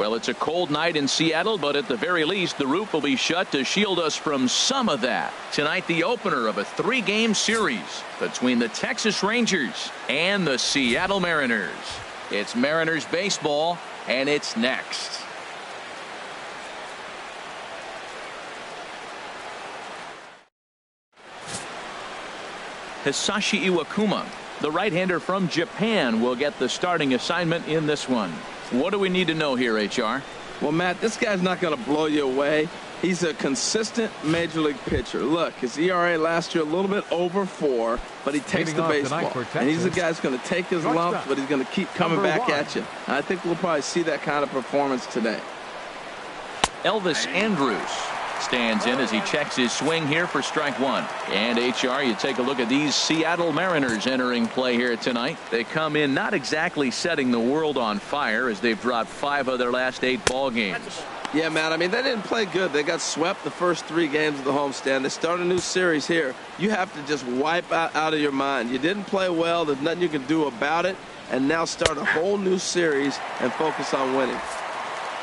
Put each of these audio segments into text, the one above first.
Well, it's a cold night in Seattle, but at the very least, the roof will be shut to shield us from some of that. Tonight, the opener of a 3-game series between the Texas Rangers and the Seattle Mariners. It's Mariners baseball, and it's next. Hisashi Iwakuma, the right-hander from Japan, will get the starting assignment in this one. What do we need to know here, HR? Well, Matt, this guy's not going to blow you away. He's a consistent major league pitcher. Look, his ERA last year a little bit over 4, but he takes the baseball. And he's the guy that's going to take his lumps, but he's going to keep coming back at you. And I think we'll probably see that kind of performance today. Elvis Andrus stands in as he checks his swing here for strike 1. And HR, you take a look at these Seattle Mariners entering play here tonight. They come in not exactly setting the world on fire as they've dropped 5 of their last 8 ball games. Yeah, Matt, I mean, they didn't play good. They got swept the first 3 games of the homestand. They start a new series here. You have to just wipe out of your mind. You didn't play well. There's nothing you can do about it. And now start a whole new series and focus on winning.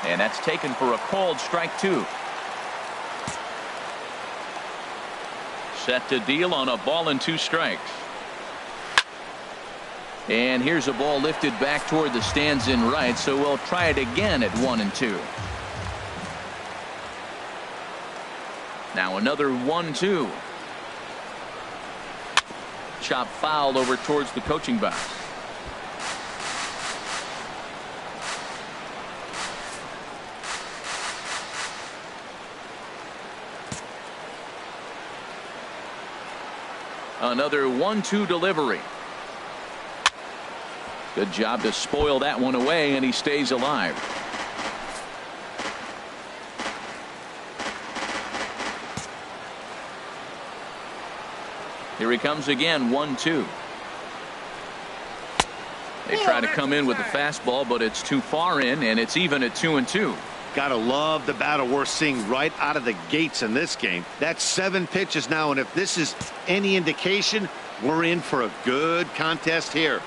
And that's taken for a called strike 2. Set to deal on a ball and 2 strikes. And here's a ball lifted back toward the stands in right, so we'll try it again at 1-2. Now another 1-2. Chop foul over towards the coaching box. Another 1-2 delivery. Good job to spoil that one away, and he stays alive. Here he comes again, 1-2. They try to come in with the fastball, but it's too far in, and it's even at 2-2. Gotta love the battle we're seeing right out of the gates in this game. That's 7 pitches now, and if this is any indication, we're in for a good contest here.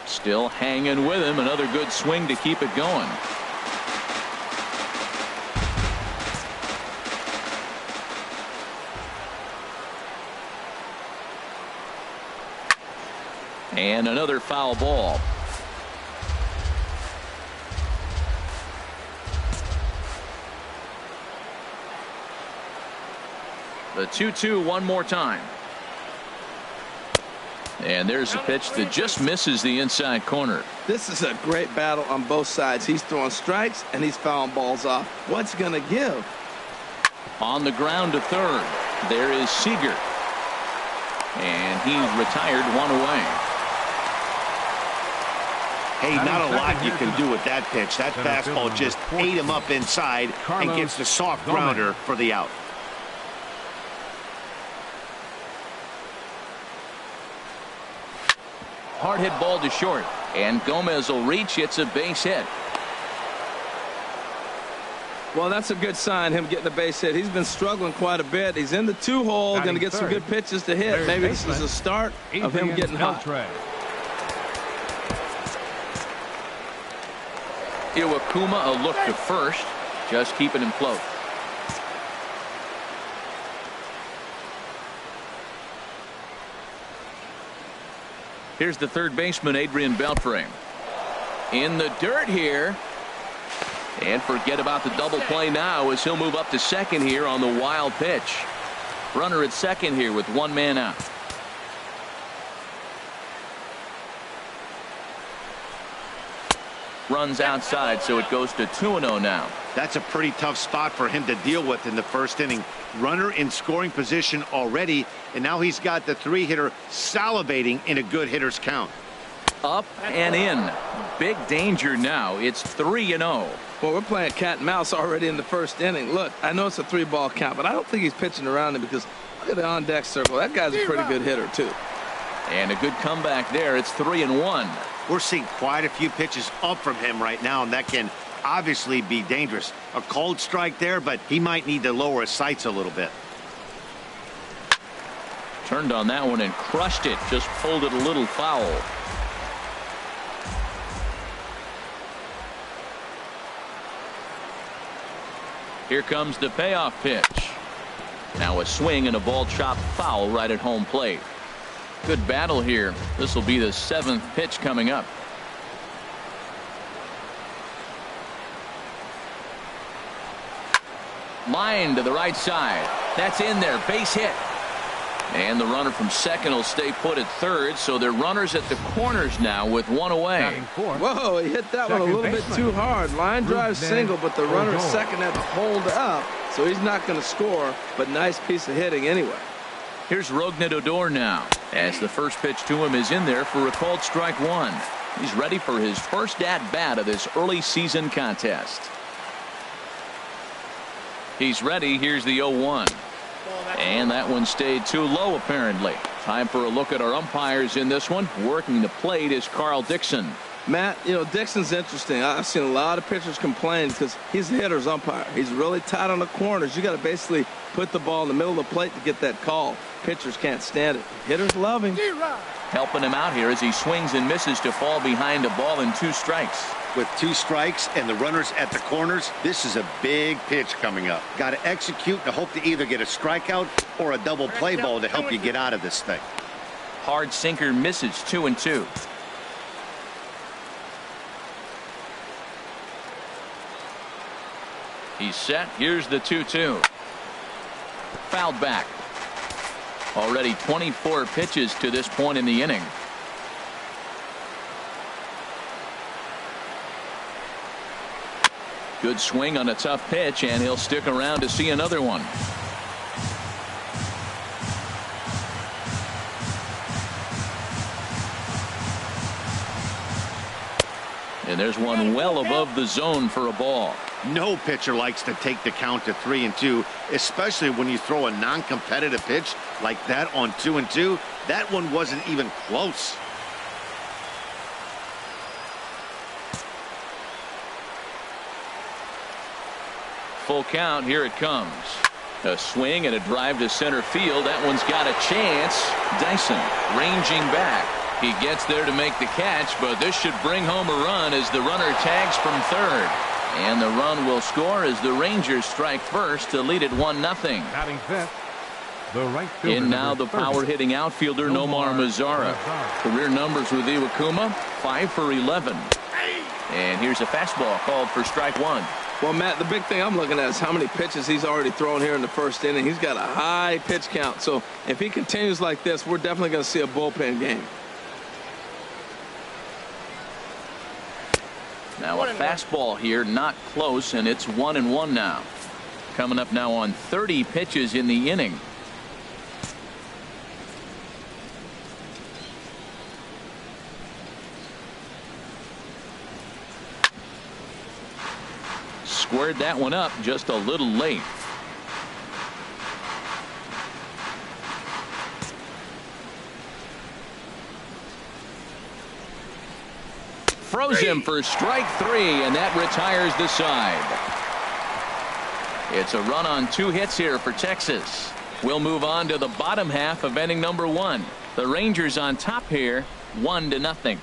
Still hanging with him. Another good swing to keep it going. And another foul ball. The 2-2 one more time. And there's a pitch that just misses the inside corner. This is a great battle on both sides. He's throwing strikes and he's fouling balls off. What's going to give? On the ground to third. There is Seager. And he's retired, 1 away. Hey, not a lot you can do with that pitch. That fastball just ate him up inside and gets the soft grounder for the out. Hard hit ball to short, and Gomez will reach. It's a base hit. Well, that's a good sign, him getting a base hit. He's been struggling quite a bit. He's in the 2-hole, going to get some good pitches to hit. Maybe this is the start of him getting hot. Iwakuma a look to first, just keeping him close. Here's the third baseman, Adrian Beltre. In the dirt here. And forget about the double play now as he'll move up to second here on the wild pitch. Runner at second here with 1 man out. Runs outside, so it goes to 2-0 now. That's a pretty tough spot for him to deal with in the first inning. Runner in scoring position already, and now he's got the 3-hitter salivating in a good hitter's count. Up and in. Big danger now. It's 3-0. Well, we're playing cat and mouse already in the first inning. Look, I know it's a 3-ball count, but I don't think he's pitching around him because look at the on-deck circle. That guy's a pretty good hitter, too. And a good comeback there. It's 3-1. We're seeing quite a few pitches up from him right now, and that can obviously be dangerous. A cold strike there, but he might need to lower his sights a little bit. Turned on that one and crushed it. Just pulled it a little foul. Here comes the payoff pitch. Now a swing and a ball chopped foul right at home plate. Good battle here. This will be the 7th pitch coming up. Line to the right side. That's in there. Base hit. And the runner from second will stay put at third, so they're runners at the corners now with one away. Whoa, he hit that one a little bit too hard. Line drive single, but the runner at second had to hold up, so he's not going to score, but nice piece of hitting anyway. Here's Rougned Odor now, as the first pitch to him is in there for a called strike one. He's ready for his first at-bat of this early season contest. He's ready. Here's the 0-1. And that one stayed too low, apparently. Time for a look at our umpires in this one. Working the plate is Carl Dixon. Matt, you know, Dixon's interesting. I've seen a lot of pitchers complain because he's a hitter's umpire. He's really tight on the corners. You got to basically put the ball in the middle of the plate to get that call. Pitchers can't stand it. Hitters love him. Helping him out here as he swings and misses to fall behind a ball in 2 strikes. With 2 strikes and the runners at the corners, this is a big pitch coming up. Got to execute and hope to either get a strikeout or a double play ball to help you get out of this thing. Hard sinker misses 2-2. He's set. Here's the 2-2. Fouled back. Already 24 pitches to this point in the inning. Good swing on a tough pitch, and he'll stick around to see another one. And there's one well above the zone for a ball. No pitcher likes to take the count to 3-2, especially when you throw a non-competitive pitch like that on 2-2. That one wasn't even close. Full count. Here it comes. A swing and a drive to center field. That one's got a chance. Dyson ranging back. He gets there to make the catch, but this should bring home a run as the runner tags from third. And the run will score as the Rangers strike first to lead it 1-0. Batting fifth, the right fielder, in now the power hitting outfielder Nomar Mazara. Career numbers with Iwakuma, 5 for 11. And here's a fastball called for strike one. Well, Matt, the big thing I'm looking at is how many pitches he's already thrown here in the first inning. He's got a high pitch count. So if he continues like this, we're definitely going to see a bullpen game. Now a fastball here, not close, and it's 1-1 now. Coming up now on 30 pitches in the inning. Squared that one up just a little late. Froze him for strike 3, and that retires the side. It's a run on 2 hits here for Texas. We'll move on to the bottom half of inning number 1. The Rangers on top here, 1-0.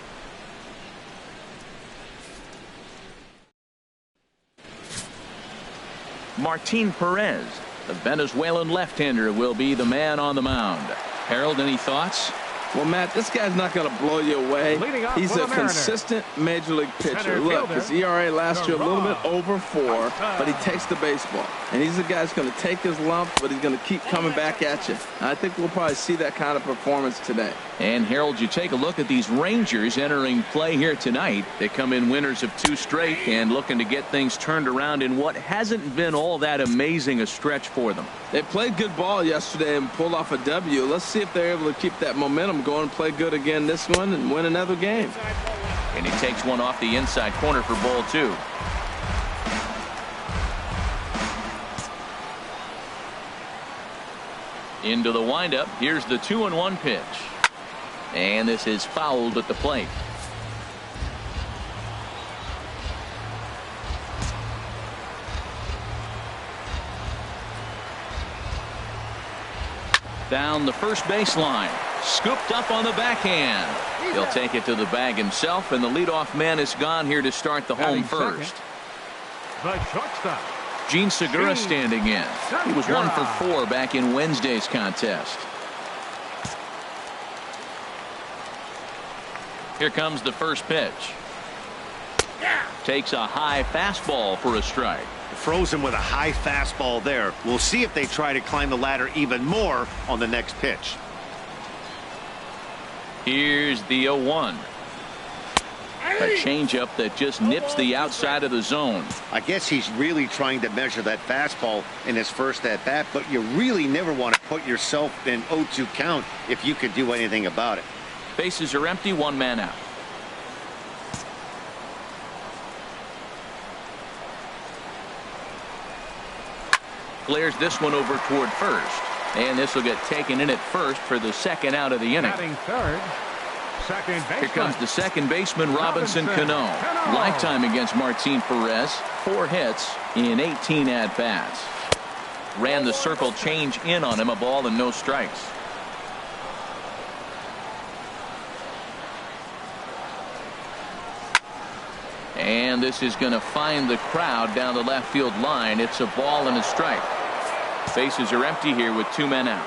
Martin Perez, the Venezuelan left-hander, will be the man on the mound. Harold, any thoughts? Well, Matt, this guy's not going to blow you away. He's a consistent major league pitcher. Look, his ERA last year a little bit over 4, but he takes the baseball. And he's the guy who's going to take his lumps, but he's going to keep coming back at you. I think we'll probably see that kind of performance today. And Harold, you take a look at these Rangers entering play here tonight. They come in winners of 2 straight and looking to get things turned around in what hasn't been all that amazing a stretch for them. They played good ball yesterday and pulled off a W. Let's see if they're able to keep that momentum going and play good again this one and win another game. And he takes one off the inside corner for ball 2. Into the windup. Here's the 2-1 pitch. And this is fouled at the plate. Down the first baseline. Scooped up on the backhand. He'll take it to the bag himself, and the leadoff man is gone here to start the home first. The shortstop, Gene Segura standing in. He was 1 for 4 back in Wednesday's contest. Here comes the first pitch. Takes a high fastball for a strike. Froze him with a high fastball there. We'll see if they try to climb the ladder even more on the next pitch. Here's the 0-1. A changeup that just nips the outside of the zone. I guess he's really trying to measure that fastball in his first at-bat, but you really never want to put yourself in 0-2 count if you could do anything about it. Bases are empty, 1 man out. Clears this one over toward first. And this will get taken in at first for the second out of the inning. Batting third, second baseman. Here comes the second baseman, Robinson Cano. Lifetime against Martin Perez. 4 hits in 18 at-bats. Ran the circle change in on him, a ball and no strikes. And this is going to find the crowd down the left field line. It's a ball and a strike. Bases are empty here with 2 men out.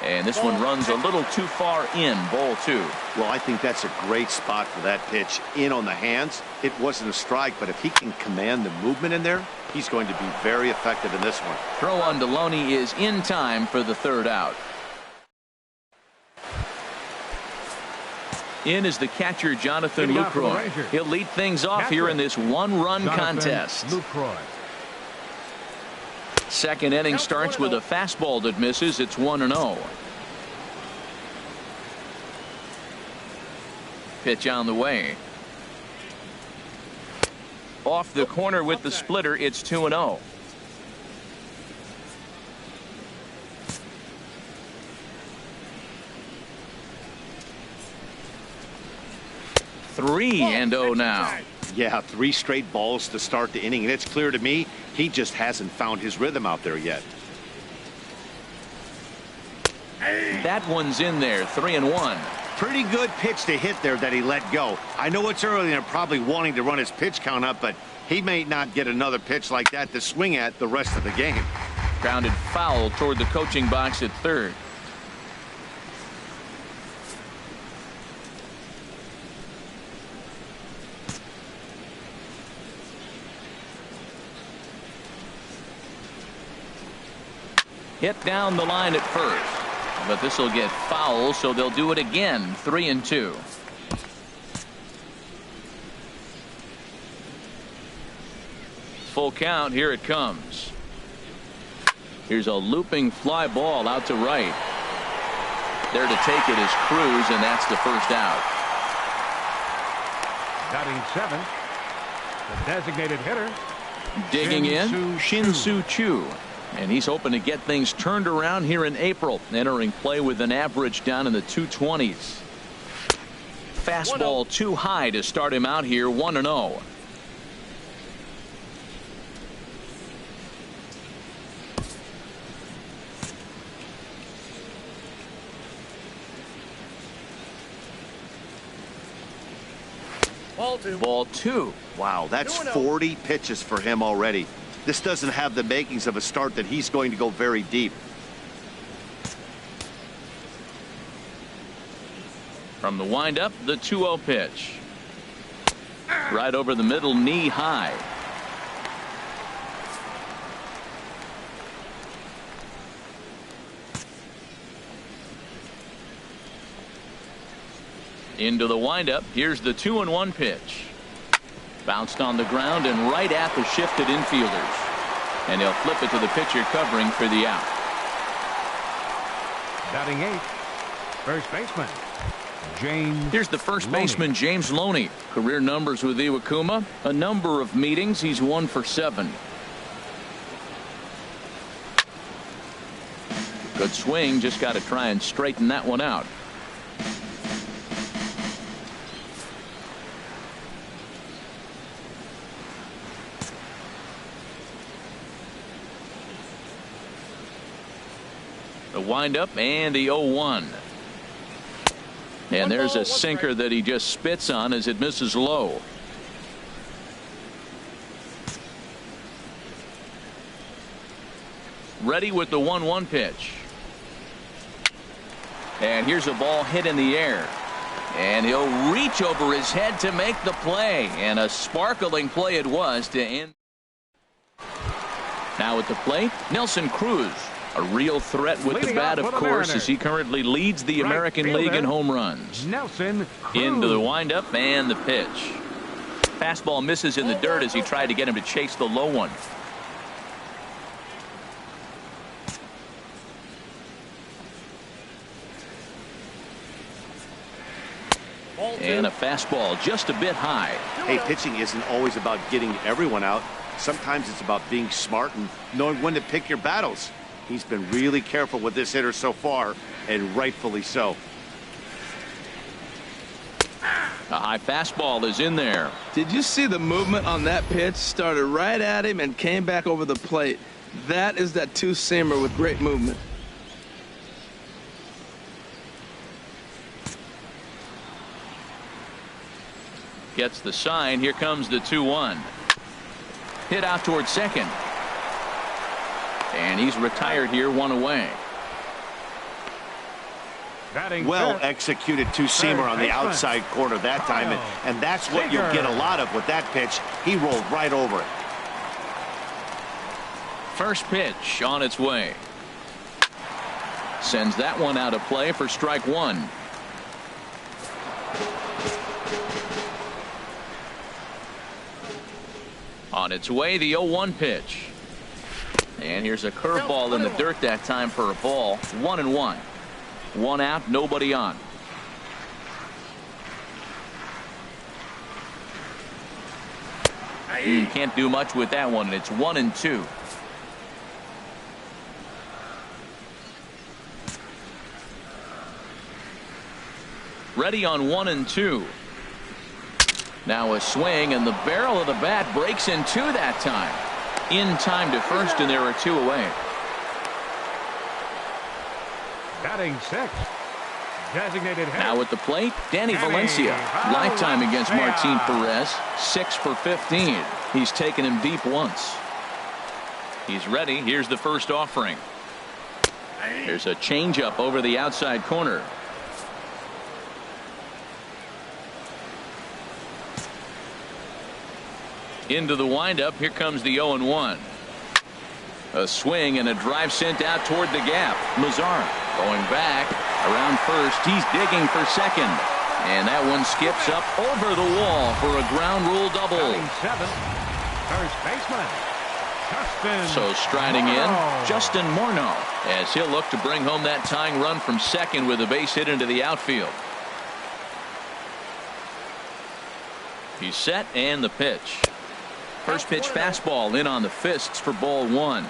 And this one runs a little too far in, ball 2. Well, I think that's a great spot for that pitch. In on the hands. It wasn't a strike, but if he can command the movement in there, he's going to be very effective in this one. Throw on Deloney is in time for the third out. In is the catcher, Jonathan Lucroy. He'll lead things off here in this 1-run contest. Second inning starts with a fastball that misses. It's 1-0. Pitch on the way. Off the corner with the splitter. It's 2-0. Three and 0 now. Yeah, 3 straight balls to start the inning, and it's clear to me he just hasn't found his rhythm out there yet. That one's in there. 3-1. Pretty good pitch to hit there that he let go. I know it's early and they're probably wanting to run his pitch count up, but he may not get another pitch like that to swing at the rest of the game. Grounded foul toward the coaching box at third. Hit down the line at first, but this will get foul, so they'll do it again. 3-2. Full count. Here it comes. Here's a looping fly ball out to right. There to take it is Cruz, and that's the first out. Batting 7, the designated hitter. Digging in, Shin-Soo Choo. And he's hoping to get things turned around here in April, entering play with an average down in the 220s. Fastball too high to start him out here. 1-0. Ball 2. Wow, that's 40 pitches for him already. This doesn't have the makings of a start that he's going to go very deep. From the windup, the 2-0 pitch. Right over the middle, knee high. Into the windup. Here's the 2-1 pitch. Bounced on the ground and right at the shifted infielders. And he'll flip it to the pitcher covering for the out. Batting 8, first baseman, James. Here's the first Loney. baseman, James Loney. Career numbers with Iwakuma. A number of meetings. He's 1 for 7. Good swing. Just got to try and straighten that one out. The windup and the 0-1. And there's a sinker that he just spits on as it misses low. Ready with the 1-1 pitch. And here's a ball hit in the air. And he'll reach over his head to make the play. And a sparkling play it was to end. Now at the plate, Nelson Cruz. A real threat with the bat, of course, as he currently leads the American League in home runs. Nelson Cruz. Into the windup and the pitch. Fastball misses in the dirt as he tried to get him to chase the low one. And a fastball just a bit high. Hey, pitching isn't always about getting everyone out. Sometimes it's about being smart and knowing when to pick your battles. He's been really careful with this hitter so far, and rightfully so. A high fastball is in there. Did you see the movement on that pitch? Started right at him and came back over the plate. That is that two-seamer with great movement. Gets the sign. Here comes the 2-1. Hit out towards second. And he's retired here, one away. Well executed two-seamer on the outside corner that time, and that's what you'll get a lot of with that pitch. He rolled right over it. First pitch on its way. Sends that one out of play for strike one. On its way, the 0-1 pitch. And here's a curveball in the dirt that time for a ball. 1-1. One out, nobody on. Can't do much with that one. It's 1-2. Ready on 1-2. Now a swing, and the barrel of the bat breaks in two that time. In time to first, and there are two away. Batting sixth. Designated hitter. Now at the plate, Danny Valencia. Lifetime against Martin Perez. 6 for 15. He's taken him deep once. He's ready. Here's the first offering. There's a changeup over the outside corner. Into the windup. Here comes the 0-1. A swing and a drive sent out toward the gap. Mazara going back around first. He's digging for second. And that one skips up over the wall for a ground rule double. Seventh, first baseman. So striding in, Justin Morneau, as he'll look to bring home that tying run from second with a base hit into the outfield. He's set, and the pitch. First pitch fastball in on the fists for ball one.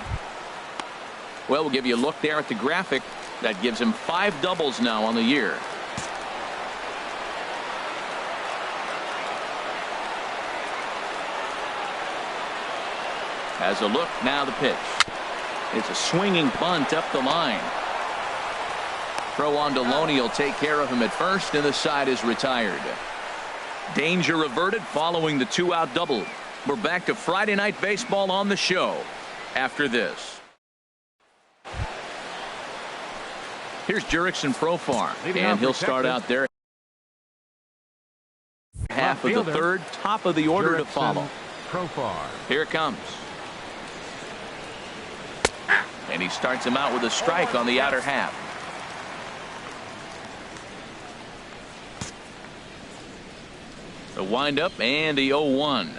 Well, we'll give you a look there at the graphic. That gives him 5 doubles now on the year. Has a look, now the pitch. It's a swinging bunt up the line. Throw on Deloney will take care of him at first, and the side is retired. Danger averted following the 2-out double. We're back to Friday Night Baseball on the show after this. Here's Jurickson Profar, and he'll start out there. Half of the third, top of the order to follow. Profar. Here it comes. And he starts him out with a strike on the outer half. The windup and the 0-1.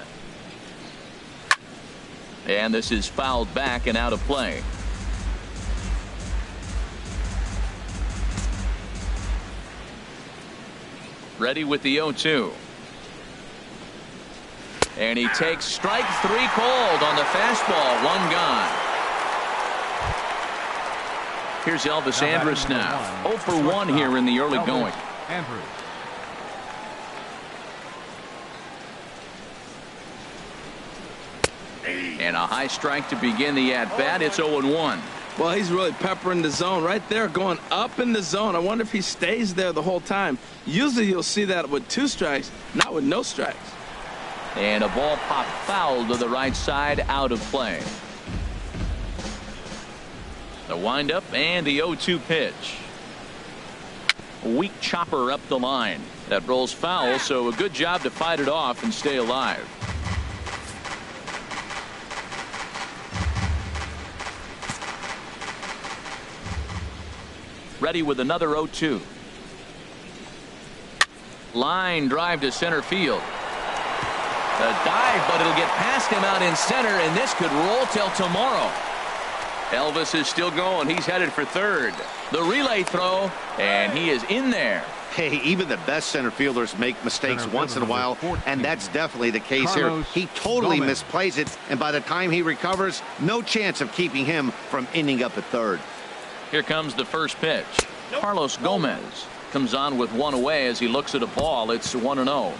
And this is fouled back and out of play. Ready with the 0-2. And he takes strike 3 called on the fastball. 1 gone. Here's Elvis Andrus now. 0 for 1 here in the early going. Andrus. And a high strike to begin the at-bat. It's 0-1. Well, he's really peppering the zone right there, going up in the zone. I wonder if he stays there the whole time. Usually you'll see that with 2 strikes, not with no strikes. And a ball popped foul to the right side, out of play. The windup and the 0-2 pitch. A weak chopper up the line. That rolls foul, so a good job to fight it off and stay alive. Ready with another 0-2. Line drive to center field. A dive, but it'll get past him out in center, and this could roll till tomorrow. Elvis is still going. He's headed for third. The relay throw, and he is in there. Hey, even the best center fielders make mistakes once in a while, and that's definitely the case here. He totally misplays it, and by the time he recovers, no chance of keeping him from ending up at third. Here comes the first pitch. Carlos Gomez comes on with 1 away as he looks at a ball. It's 1-0.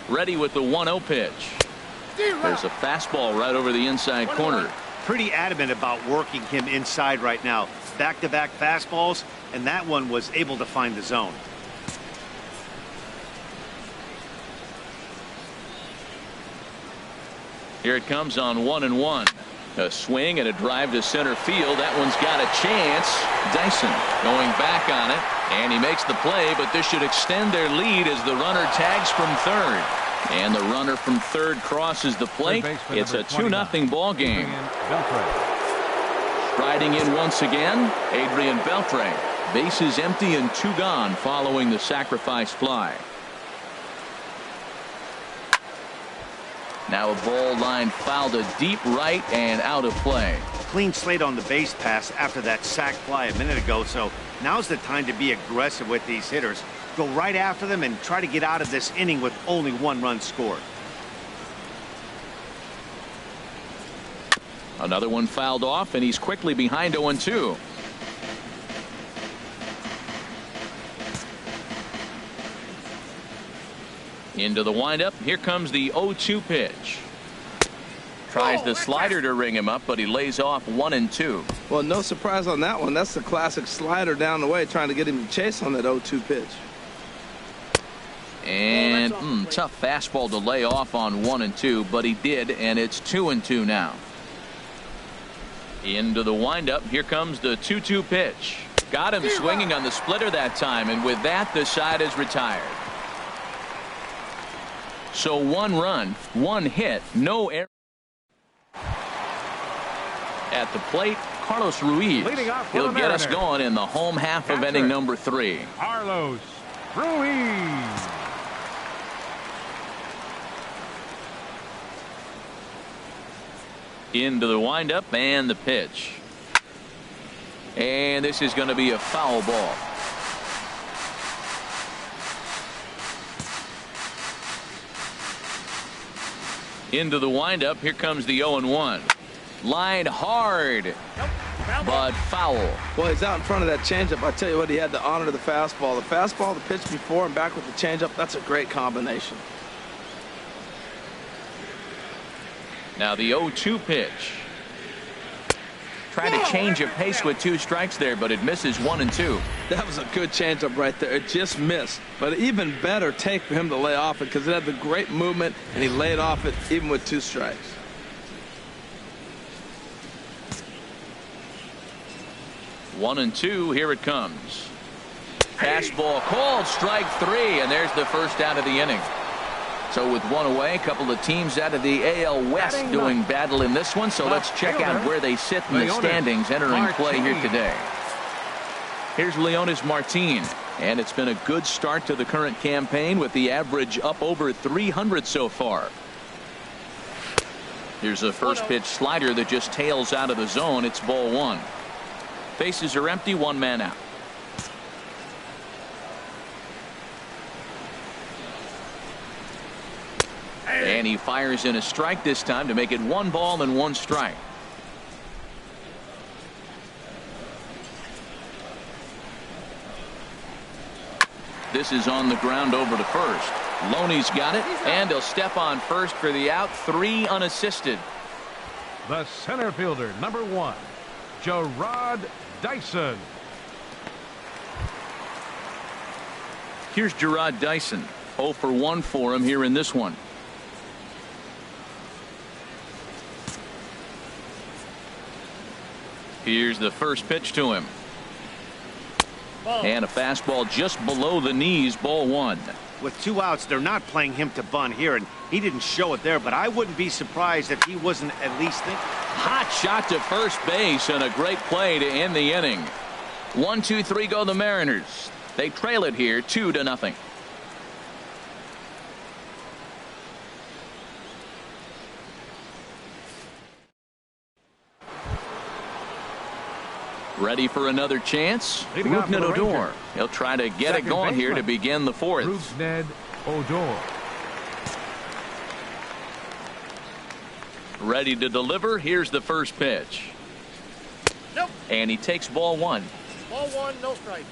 Ready with the 1-0 pitch. There's a fastball right over the inside corner. Pretty adamant about working him inside right now. Back-to-back fastballs, and that one was able to find the zone. Here it comes on 1-1. A swing and a drive to center field. That one's got a chance. Dyson going back on it, and he makes the play, but this should extend their lead as the runner tags from third. And the runner from third crosses the plate. It's a 2-0 ball game. Striding in once again, Adrian Beltre. Bases empty and 2 gone following the sacrifice fly. Now a ball line fouled to deep right and out of play. Clean slate on the base pass after that sac fly a minute ago, so now's the time to be aggressive with these hitters. Go right after them and try to get out of this inning with only 1 run scored. Another one fouled off, and he's quickly behind 0-2. Into the windup. Here comes the 0-2 pitch. Tries the slider to ring him up, but he lays off 1-2. Well, no surprise on that one. That's the classic slider down the way, trying to get him to chase on that 0-2 pitch. And tough fastball to lay off on 1-2, but he did, and it's 2-2 now. Into the windup. Here comes the 2-2 pitch. Got him swinging on the splitter that time, and with that, the side is retired. So 1 run, 1 hit, no error. At the plate, Carlos Ruiz. He'll get us going in the home half of inning number 3. Carlos Ruiz. Into the windup and the pitch. And this is going to be a foul ball. Into the windup. Here comes the 0-1. Line hard, but foul. Well, he's out in front of that changeup. I tell you what, he had to honor the fastball. The fastball, the pitch before, and back with the changeup. That's a great combination. Now the 0-2 pitch. Tried to change a pace with 2 strikes there, but it misses 1-2. That was a good changeup right there. It just missed. But even better take for him to lay off it because it had the great movement, and he laid off it even with 2 strikes. One and two. Here it comes. Fastball called, strike 3, and there's the first out of the inning. So with 1 away, a couple of teams out of the AL West doing battle in this one. So let's check out where they sit in the standings entering play here today. Here's Leonis Martin, and it's been a good start to the current campaign with the average up over 300 so far. Here's a first pitch slider that just tails out of the zone. It's ball 1. Bases are empty, 1 man out. And he fires in a strike this time to make it 1 ball and 1 strike. This is on the ground over to first. Loney's got it, and he'll step on first for the out. 3 unassisted. The center fielder, number 1, Gerard Dyson. Here's Gerard Dyson. 0 for 1 for him here in this one. Here's the first pitch to him. And a fastball just below the knees, ball 1. With 2 outs, they're not playing him to bunt here, and he didn't show it there, but I wouldn't be surprised if he wasn't at least thinking. Hot shot to first base and a great play to end the inning. 1, 2, 3 go the Mariners. They trail it here 2-0. Ready for another chance? Rougned Odor. He'll try to get it going here to begin the 4th. Rougned Odor. Ready to deliver. Here's the first pitch. Nope. And he takes ball 1. Ball 1, no strike.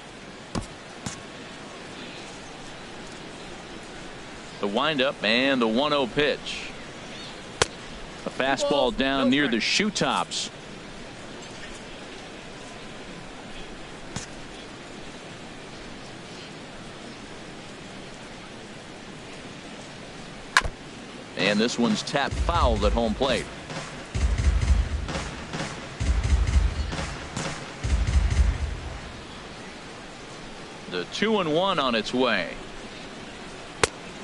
The windup and the 1-0 pitch. A fastball down near the shoe tops. And this one's tapped foul at home plate. The 2-1 on its way.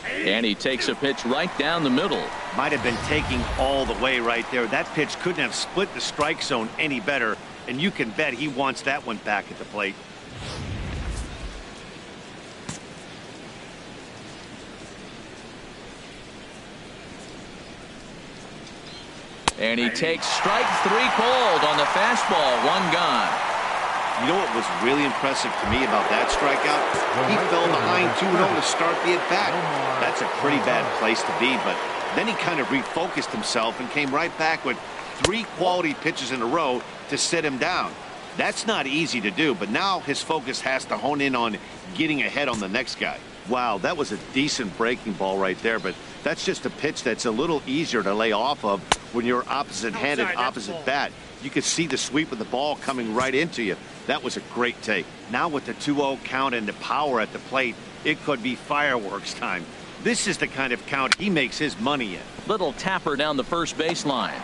And he takes a pitch right down the middle. Might have been taking all the way right there. That pitch couldn't have split the strike zone any better, and you can bet he wants that one back at the plate. And he takes strike 3 called on the fastball. 1 gone. You know what was really impressive to me about that strikeout? He fell behind 2-0 to start the at-bat. That's a pretty bad place to be, but then he kind of refocused himself and came right back with 3 quality pitches in a row to sit him down. That's not easy to do, but now his focus has to hone in on getting ahead on the next guy. Wow, that was a decent breaking ball right there, but that's just a pitch that's a little easier to lay off of when you're opposite-handed, opposite bat. You could see the sweep of the ball coming right into you. That was a great take. Now with the 2-0 count and the power at the plate, it could be fireworks time. This is the kind of count he makes his money in. Little tapper down the first baseline.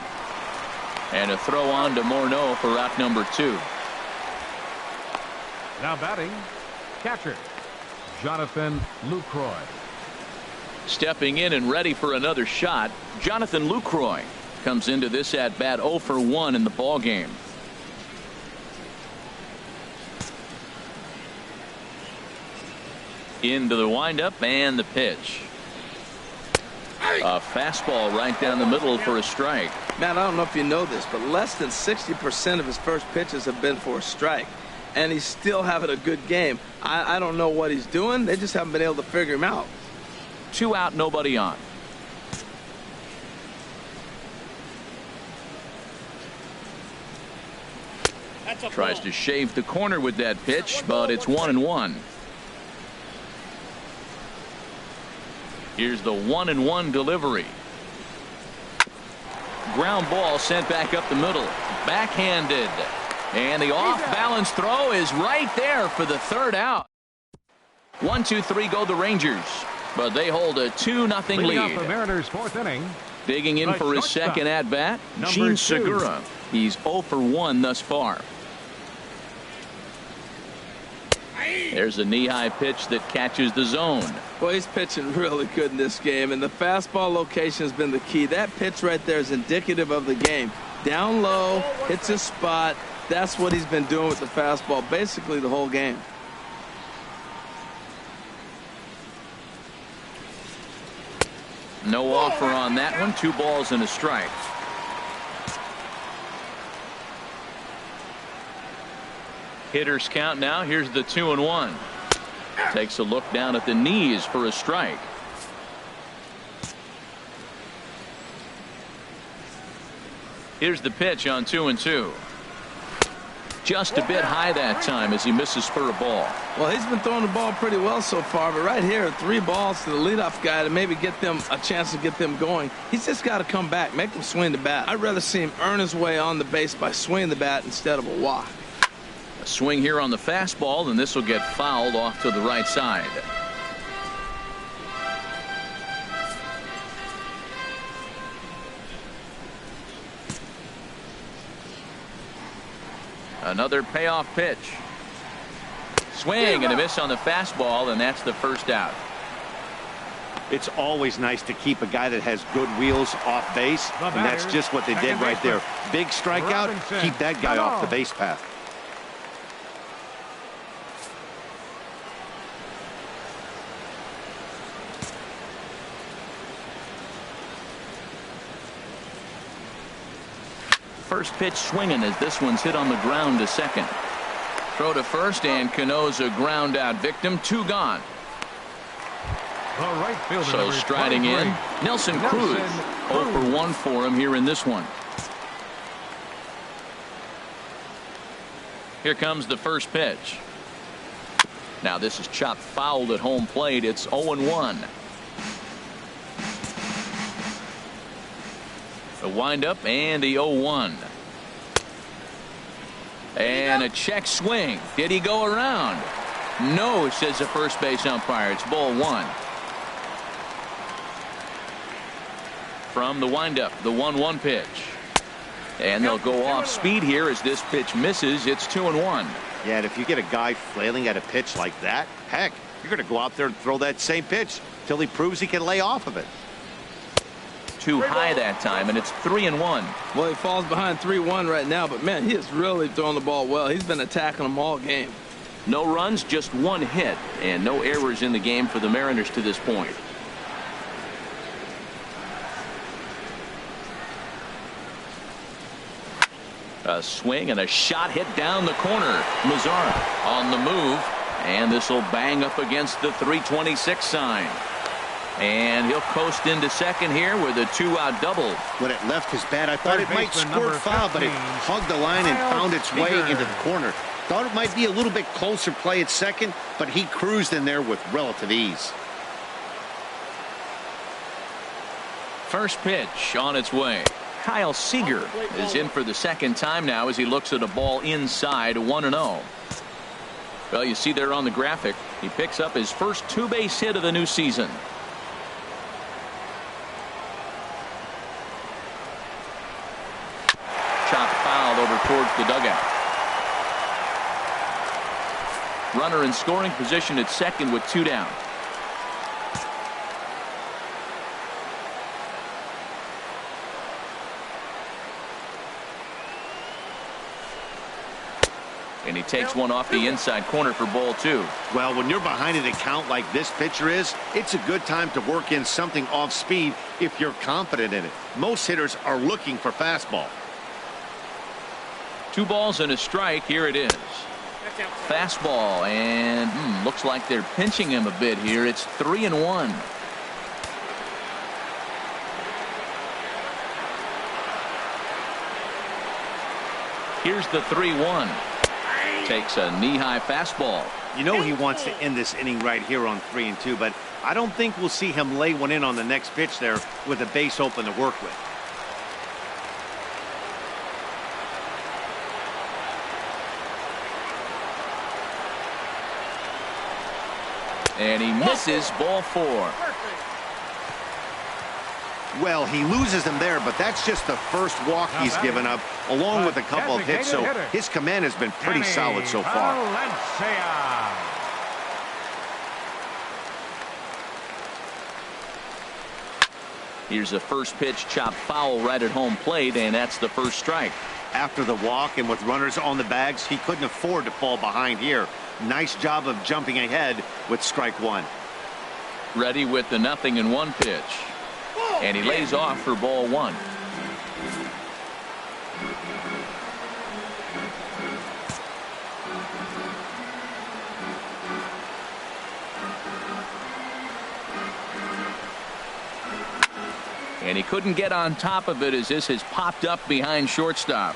And a throw on to Morneau for out number 2. Now batting, catcher, Jonathan Lucroy. Stepping in and ready for another shot, Jonathan Lucroy comes into this at bat 0 for 1 in the ball game. Into the windup and the pitch. A fastball right down the middle for a strike. Matt, I don't know if you know this, but less than 60% of his first pitches have been for a strike. And he's still having a good game. I don't know what he's doing. They just haven't been able to figure him out. 2 out, nobody on. Tries to shave the corner with that pitch, but it's 1-1. Here's the 1-1 delivery. Ground ball sent back up the middle. Backhanded. And the off-balance throw is right there for the 3rd out. 1, 2, 3 go the Rangers, but they hold a 2-0 lead. The Mariners' 4th inning. Digging in for his second at-bat, Gene Segura. He's 0 for 1 thus far. There's a knee-high pitch that catches the zone. Well, he's pitching really good in this game, and the fastball location has been the key. That pitch right there is indicative of the game. Down low, hits his spot. That's what he's been doing with the fastball basically the whole game. No offer on that one. 2 balls and a strike. Hitters count now. Here's the 2-1. Takes a look down at the knees for a strike. Here's the pitch on 2-2. Just a bit high that time as he misses for a ball. Well, he's been throwing the ball pretty well so far, but right here, 3 balls to the leadoff guy to maybe get them a chance to get them going. He's just got to come back, make them swing the bat. I'd rather see him earn his way on the base by swinging the bat instead of a walk. A swing here on the fastball, and this will get fouled off to the right side. Another payoff pitch. Swing and a miss on the fastball, and that's the first out. It's always nice to keep a guy that has good wheels off base, and that's just what they did right there. Big strikeout, keep that guy off the base path. First pitch swinging as this one's hit on the ground to second. Throw to first, and Cano's a ground out victim. 2 gone. So striding in, Nelson Cruz. 0 for 1 for him here in this one. Here comes the first pitch. Now this is chopped fouled at home plate. It's 0-1. The windup and the 0-1. And a check swing. Did he go around? No, says the first base umpire. It's ball 1. From the windup, the 1-1 pitch. And they'll go off speed here as this pitch misses. It's 2-1. Yeah, and if you get a guy flailing at a pitch like that, heck, you're going to go out there and throw that same pitch till he proves he can lay off of it. Too high that time, and it's 3-1. Well, he falls behind 3-1 right now, but man, he is really throwing the ball well. He's been attacking them all game. No runs, just 1 hit, and no errors in the game for the Mariners to this point. A swing and a shot hit down the corner. Mazzara on the move, and this will bang up against the 326 sign. And he'll coast into second here with a 2-out double. When it left his bat, I thought it might squirt foul, but it hugged the line and found its way into the corner. Thought it might be a little bit closer play at second, but he cruised in there with relative ease. First pitch on its way. Kyle Seager is in for the second time now as he looks at a ball inside. 1-0. Well, you see there on the graphic, he picks up his first 2-base hit of the new season. Chopped foul over towards the dugout. Runner in scoring position at second with 2 down. And he takes one off the inside corner for ball 2. Well, when you're behind an account like this pitcher is, it's a good time to work in something off speed if you're confident in it. Most hitters are looking for fastball. 2 balls and a strike. Here it is. Fastball, and looks like they're pinching him a bit here. It's 3-1. Here's the 3-1. Takes a knee-high fastball. You know he wants to end this inning right here on 3-2, but I don't think we'll see him lay one in on the next pitch there with a base open to work with. And he misses ball 4. Well, he loses him there, but that's just the first walk he's given up, along with a couple of hits, so his command has been pretty solid so far. Here's a first pitch chopped foul right at home plate, and that's the first strike. After the walk and with runners on the bags, he couldn't afford to fall behind here. Nice job of jumping ahead with strike 1. Ready with the 0-1 pitch. And he lays off for ball 1. And he couldn't get on top of it as this has popped up behind shortstop.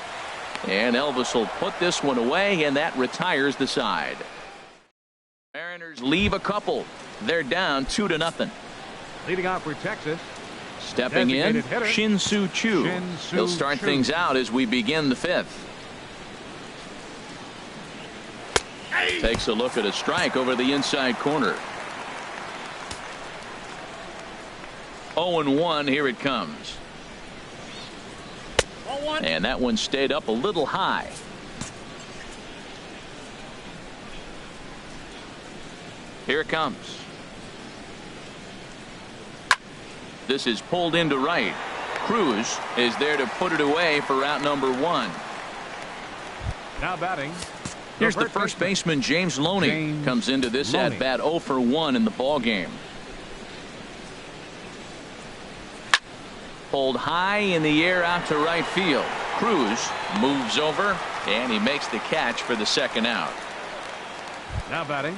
And Elvis will put this one away, and that retires the side. Mariners leave a couple. They're down 2-0. Leading off for Texas. Stepping in, Shin-Soo Choo. He'll start things out as we begin the 5th. Takes a look at a strike over the inside corner. 0-1, here it comes. And that one stayed up a little high. Here it comes. This is pulled into right. Cruz is there to put it away for out number 1. Now batting. Here's the first baseman, James Loney. Comes into this at bat 0 for 1 in the ball game. Pulled high in the air out to right field. Cruz moves over, and he makes the catch for the second out. Now batting.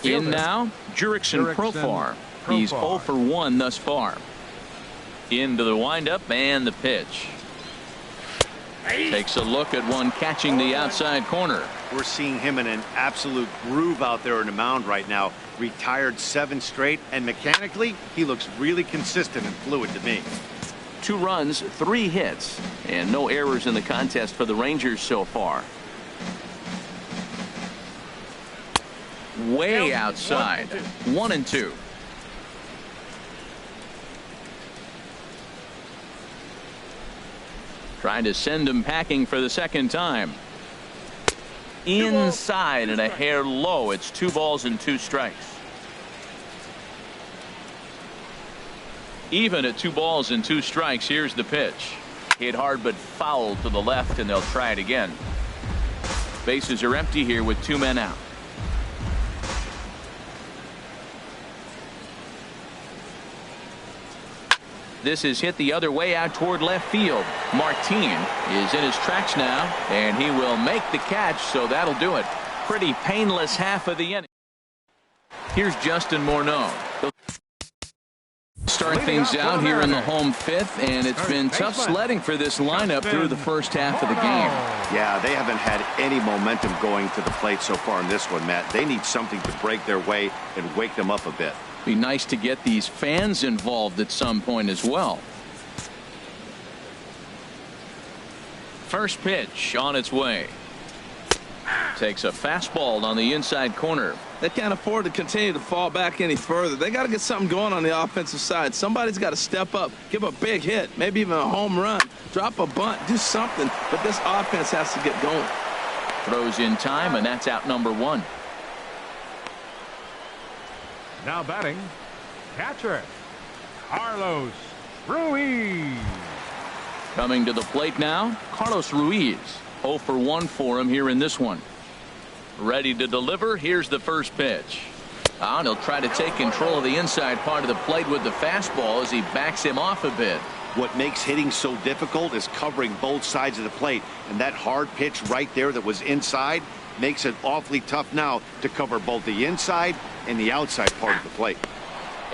In now, Jurickson Profar. He's 0 for 1 thus far. Into the windup and the pitch. Takes a look at one catching the outside corner. We're seeing him in an absolute groove out there in the mound right now. Retired 7 straight, and mechanically, he looks really consistent and fluid to me. 2 runs, 3 hits, and no errors in the contest for the Rangers so far. Way outside. 1-2. Trying to send him packing for the second time. Inside and a hair low. It's 2 balls and 2 strikes. Even at 2 balls and 2 strikes. Here's the pitch. Hit hard but foul to the left, and they'll try it again. Bases are empty here with 2 men out. This is hit the other way out toward left field. Martin is in his tracks now, and he will make the catch, so that'll do it. Pretty painless half of the inning. Here's Justin Morneau. He'll start things out here in the home 5th, and it's been tough sledding for this lineup through the first half of the game. Yeah, they haven't had any momentum going to the plate so far in this one, Matt. They need something to break their way and wake them up a bit. Be nice to get these fans involved at some point as well. First pitch on its way. Takes a fastball on the inside corner. They can't afford to continue to fall back any further. They got to get something going on the offensive side. Somebody's got to step up, give a big hit, maybe even a home run, drop a bunt, do something. But this offense has to get going. Throws in time, and that's out number 1. Now batting, catcher, Carlos Ruiz. Coming to the plate now, Carlos Ruiz. 0 for 1 for him here in this one. Ready to deliver. Here's the first pitch. And he'll try to take control of the inside part of the plate with the fastball as he backs him off a bit. What makes hitting so difficult is covering both sides of the plate, and that hard pitch right there that was inside makes it awfully tough now to cover both the inside and the outside part of the plate.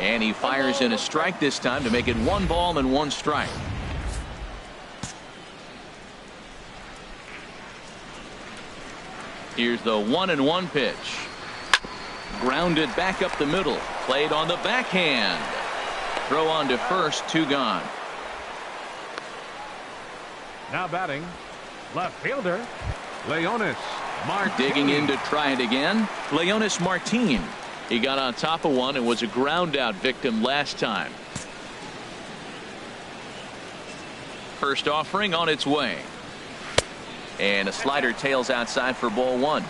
And he fires in a strike this time to make it 1 ball and 1 strike. Here's the 1-1 pitch. Grounded back up the middle. Played on the backhand. Throw on to first, 2 gone. Now batting, left fielder, Leonis Martin. Digging in to try it again, Leonis Martin. He got on top of one and was a ground out victim last time. First offering on its way. And a slider tails outside for ball 1.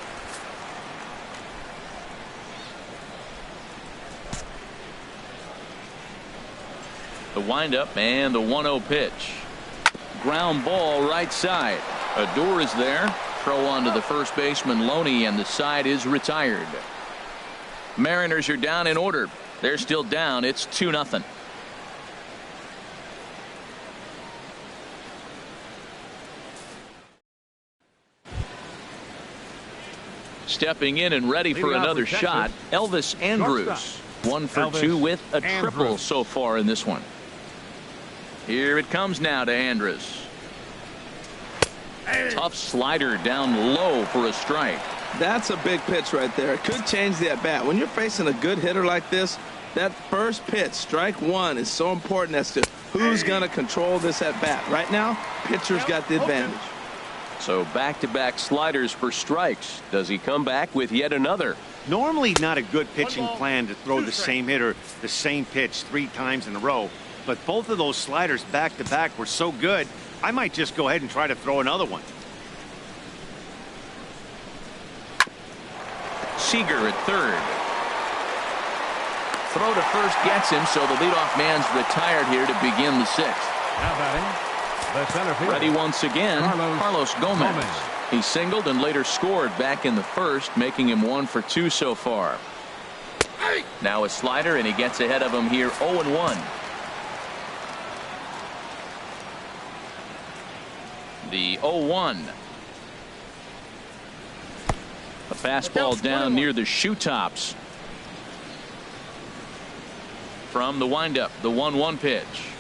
The windup and the 1-0 pitch. Ground ball right side. Adore is there. Throw on to the first baseman Loney, and the side is retired. Mariners are down in order. They're still down. It's 2-0. Stepping in and ready for another shot, Elvis Andrus. 1 for 2 with a triple so far in this one. Here it comes now to Andrus. Tough slider down low for a strike. That's a big pitch right there. It could change the at-bat. When you're facing a good hitter like this, that first pitch, strike one, is so important as to who's going to control this at-bat. Right now, pitcher's got the advantage. So back-to-back sliders for strikes. Does he come back with yet another? Normally not a good pitching plan to throw the same hitter the same pitch 3 times in a row, but both of those sliders back-to-back were so good, I might just go ahead and try to throw another one. Seager at third. Throw to first gets him, so the leadoff man's retired here to begin the 6th. Now batting, the center fielder. Ready once again, Carlos Gomez. He singled and later scored back in the first, making him 1 for 2 so far. Now a slider, and he gets ahead of him here 0-1. The 0-1. A fastball down near the shoe tops. From the windup, the 1-1 pitch.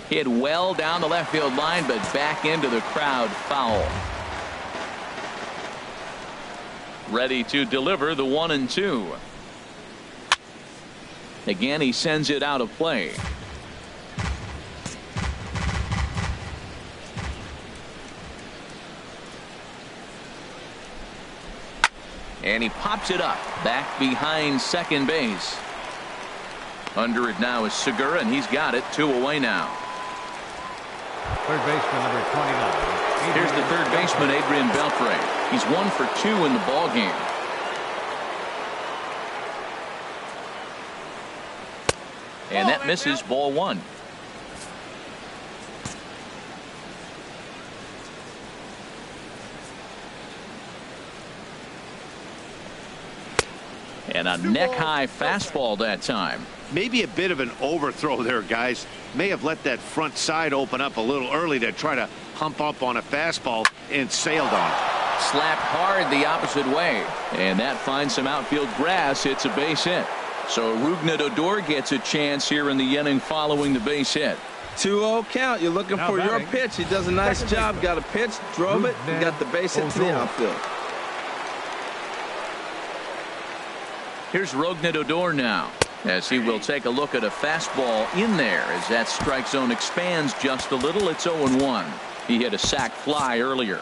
Hit well down the left field line, but back into the crowd, foul. Ready to deliver the 1-2. Again, he sends it out of play. And he pops it up back behind second base. Under it now is Segura, and he's got it 2 away now. Third baseman number 29. Here's the third baseman, Adrian Beltre. He's 1 for 2 in the ball game. And that misses, ball 1. And a neck-high fastball that time. Maybe a bit of an overthrow there, guys. May have let that front side open up a little early to try to hump up on a fastball and sailed on it. Slapped hard the opposite way. And that finds some outfield grass. It's a base hit. So Rougned Odor gets a chance here in the inning following the base hit. 2-0 count. You're looking for your pitch. He does a nice job. Got a pitch, drove it, and got the base hit to the outfield. Here's Rougned Odor now, as he will take a look at a fastball in there as that strike zone expands just a little. It's 0-1. He hit a sac fly earlier.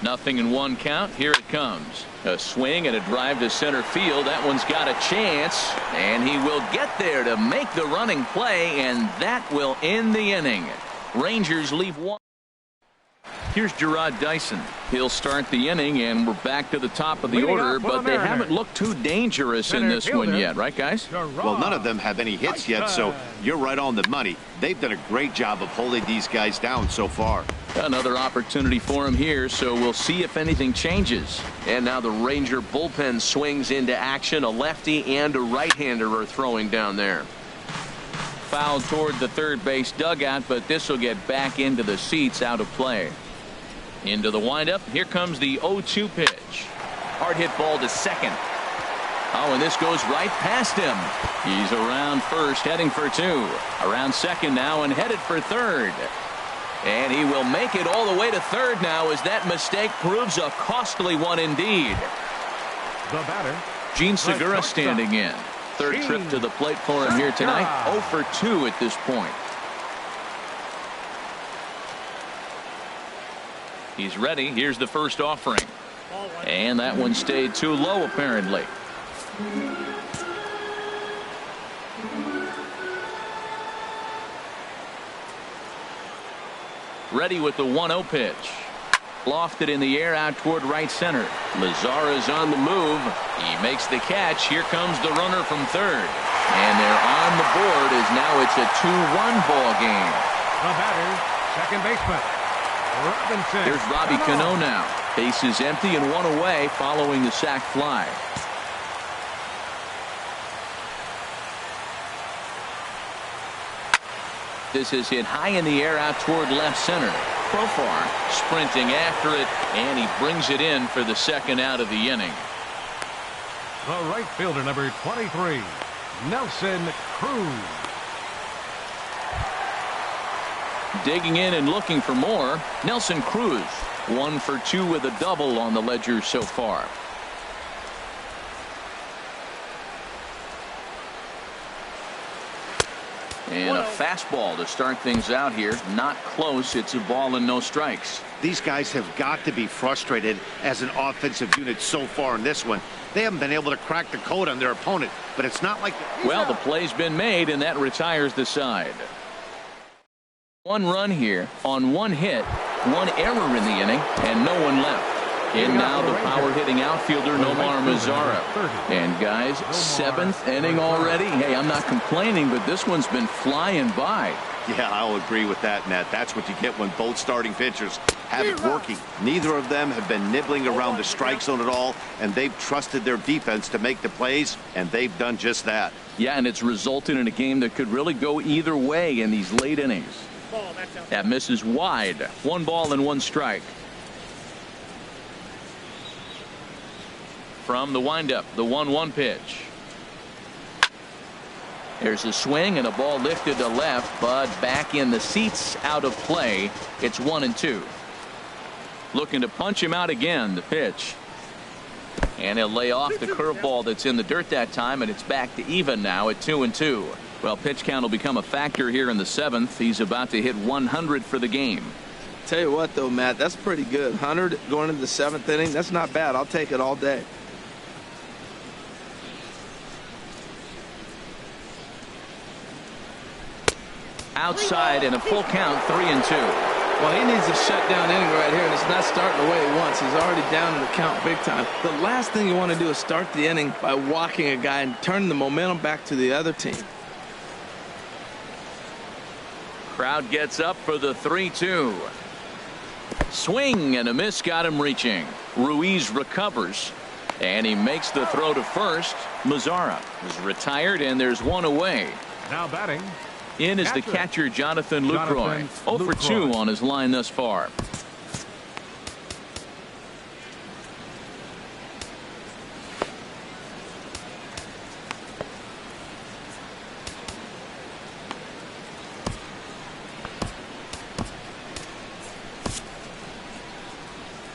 Nothing in 1 count. Here it comes. A swing and a drive to center field. That one's got a chance, and he will get there to make the running play, and that will end the inning. Rangers leave 1. Here's Gerard Dyson. He'll start the inning, and we're back to the top of the order, but they haven't looked too dangerous in this one yet, right, guys? Well, none of them have any hits yet, so you're right on the money. They've done a great job of holding these guys down so far. Another opportunity for him here, so we'll see if anything changes. And now the Ranger bullpen swings into action. A lefty and a right-hander are throwing down there. Foul toward the third base dugout, but this will get back into the seats, out of play. Into the windup. Here comes the 0-2 pitch. Hard hit ball to second. Oh, and this goes right past him. He's around first, heading for 2. Around second now and headed for third. And he will make it all the way to third now, as that mistake proves a costly one indeed. The batter, Gene Segura standing in. Third trip to the plate for him here tonight. 0 for 2 at this point. He's ready. Here's the first offering. And that one stayed too low, apparently. Ready with the 1-0 pitch. Lofted in the air out toward right center. Lazara's on the move. He makes the catch. Here comes the runner from third. And they're on the board, as now it's a 2-1 ball game. the batter, second baseman, Robinson. Here's Robbie Cano now. Base is empty and 1 away following the sac fly. This is hit high in the air out toward left center. Profar sprinting after it, and he brings it in for the second out of the inning. The right fielder, number 23, Nelson Cruz. Digging in and looking for more, Nelson Cruz. 1 for 2 with a double on the ledger so far. And a fastball to start things out here. Not close. It's a ball and no strikes. These guys have got to be frustrated as an offensive unit so far in this one. They haven't been able to crack the code on their opponent, but it's not like... Well, the play's been made, and that retires the side. 1 run here on 1 hit, 1 error in the inning, and no one left. And now the power-hitting outfielder, Nomar Mazara. And guys, 7th inning already. Hey, I'm not complaining, but this one's been flying by. Yeah, I'll agree with that, Matt. That's what you get when both starting pitchers have it working. Neither of them have been nibbling around the strike zone at all, and they've trusted their defense to make the plays, and they've done just that. Yeah, and it's resulted in a game that could really go either way in these late innings. That misses wide. 1 ball and 1 strike. From the windup, the 1-1 pitch. There's a swing and a ball lifted to left, but back in the seats, out of play. It's 1-2. Looking to punch him out again. The pitch. And he'll lay off the curveball that's in the dirt that time, and it's back to even now at 2-2. Well, pitch count will become a factor here in the 7th. He's about to hit 100 for the game. Tell you what, though, Matt, that's pretty good. 100 going into the 7th inning. That's not bad. I'll take it all day. Outside and a full count, 3-2. Well, he needs a shutdown inning right here, and it's not starting the way he wants. He's already down in the count big time. The last thing you want to do is start the inning by walking a guy and turning the momentum back to the other team. Crowd gets up for the 3-2. Swing and a miss got him reaching. Ruiz recovers, and he makes the throw to first. Mazara is retired, and there's 1 away. Now batting. In is the catcher, Jonathan Lucroy. 0 for 2 on his line thus far.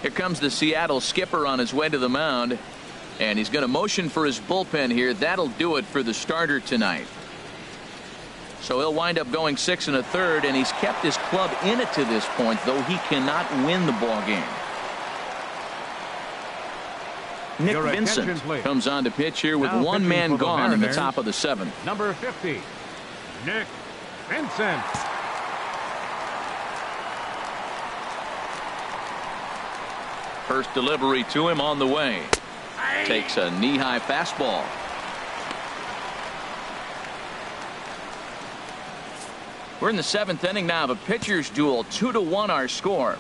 Here comes the Seattle skipper on his way to the mound, and he's going to motion for his bullpen here. That'll do it for the starter tonight. So he'll wind up going 6 1/3, and he's kept his club in it to this point, though he cannot win the ball game. Nick Vincent comes on to pitch here with 1 man gone in the top of the 7th. Number 50, Nick Vincent. First delivery to him on the way. Takes a knee-high fastball. We're in the 7th inning now of a pitcher's duel. 2-1 our score.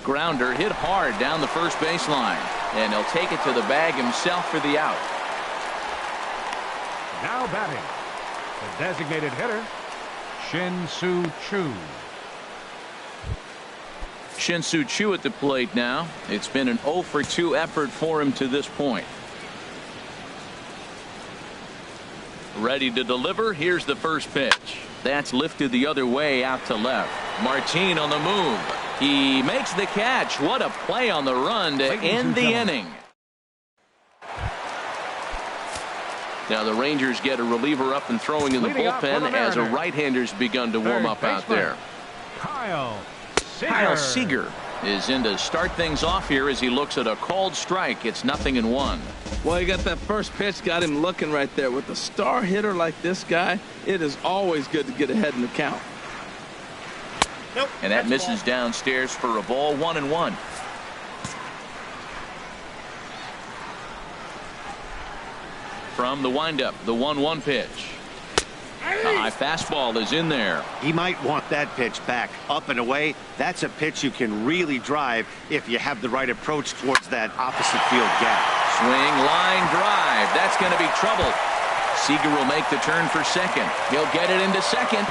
Grounder hit hard down the first baseline, and he'll take it to the bag himself for the out. Now batting, the designated hitter, Shin-Soo Choo. Shin-Soo Choo at the plate now. It's been an 0 for 2 effort for him to this point. Ready to deliver. Here's the first pitch. That's lifted the other way out to left. Martin on the move. He makes the catch. What a play on the run to end the inning. Now the Rangers get a reliever up and throwing in the bullpen as a right-hander's begun to warm up out there. Kyle Seager is in to start things off here as he looks at a called strike. It's 0-1. Well, you got that first pitch, got him looking right there. With a star hitter like this guy, it is always good to get ahead in the count. Nope, and that misses downstairs for a ball. 1-1. From the windup, the 1-1 pitch. A high fastball is in there. He might want that pitch back up and away. That's a pitch you can really drive if you have the right approach towards that opposite field gap. Swing, line drive. That's going to be trouble. Seager will make the turn for second. He'll get it into second.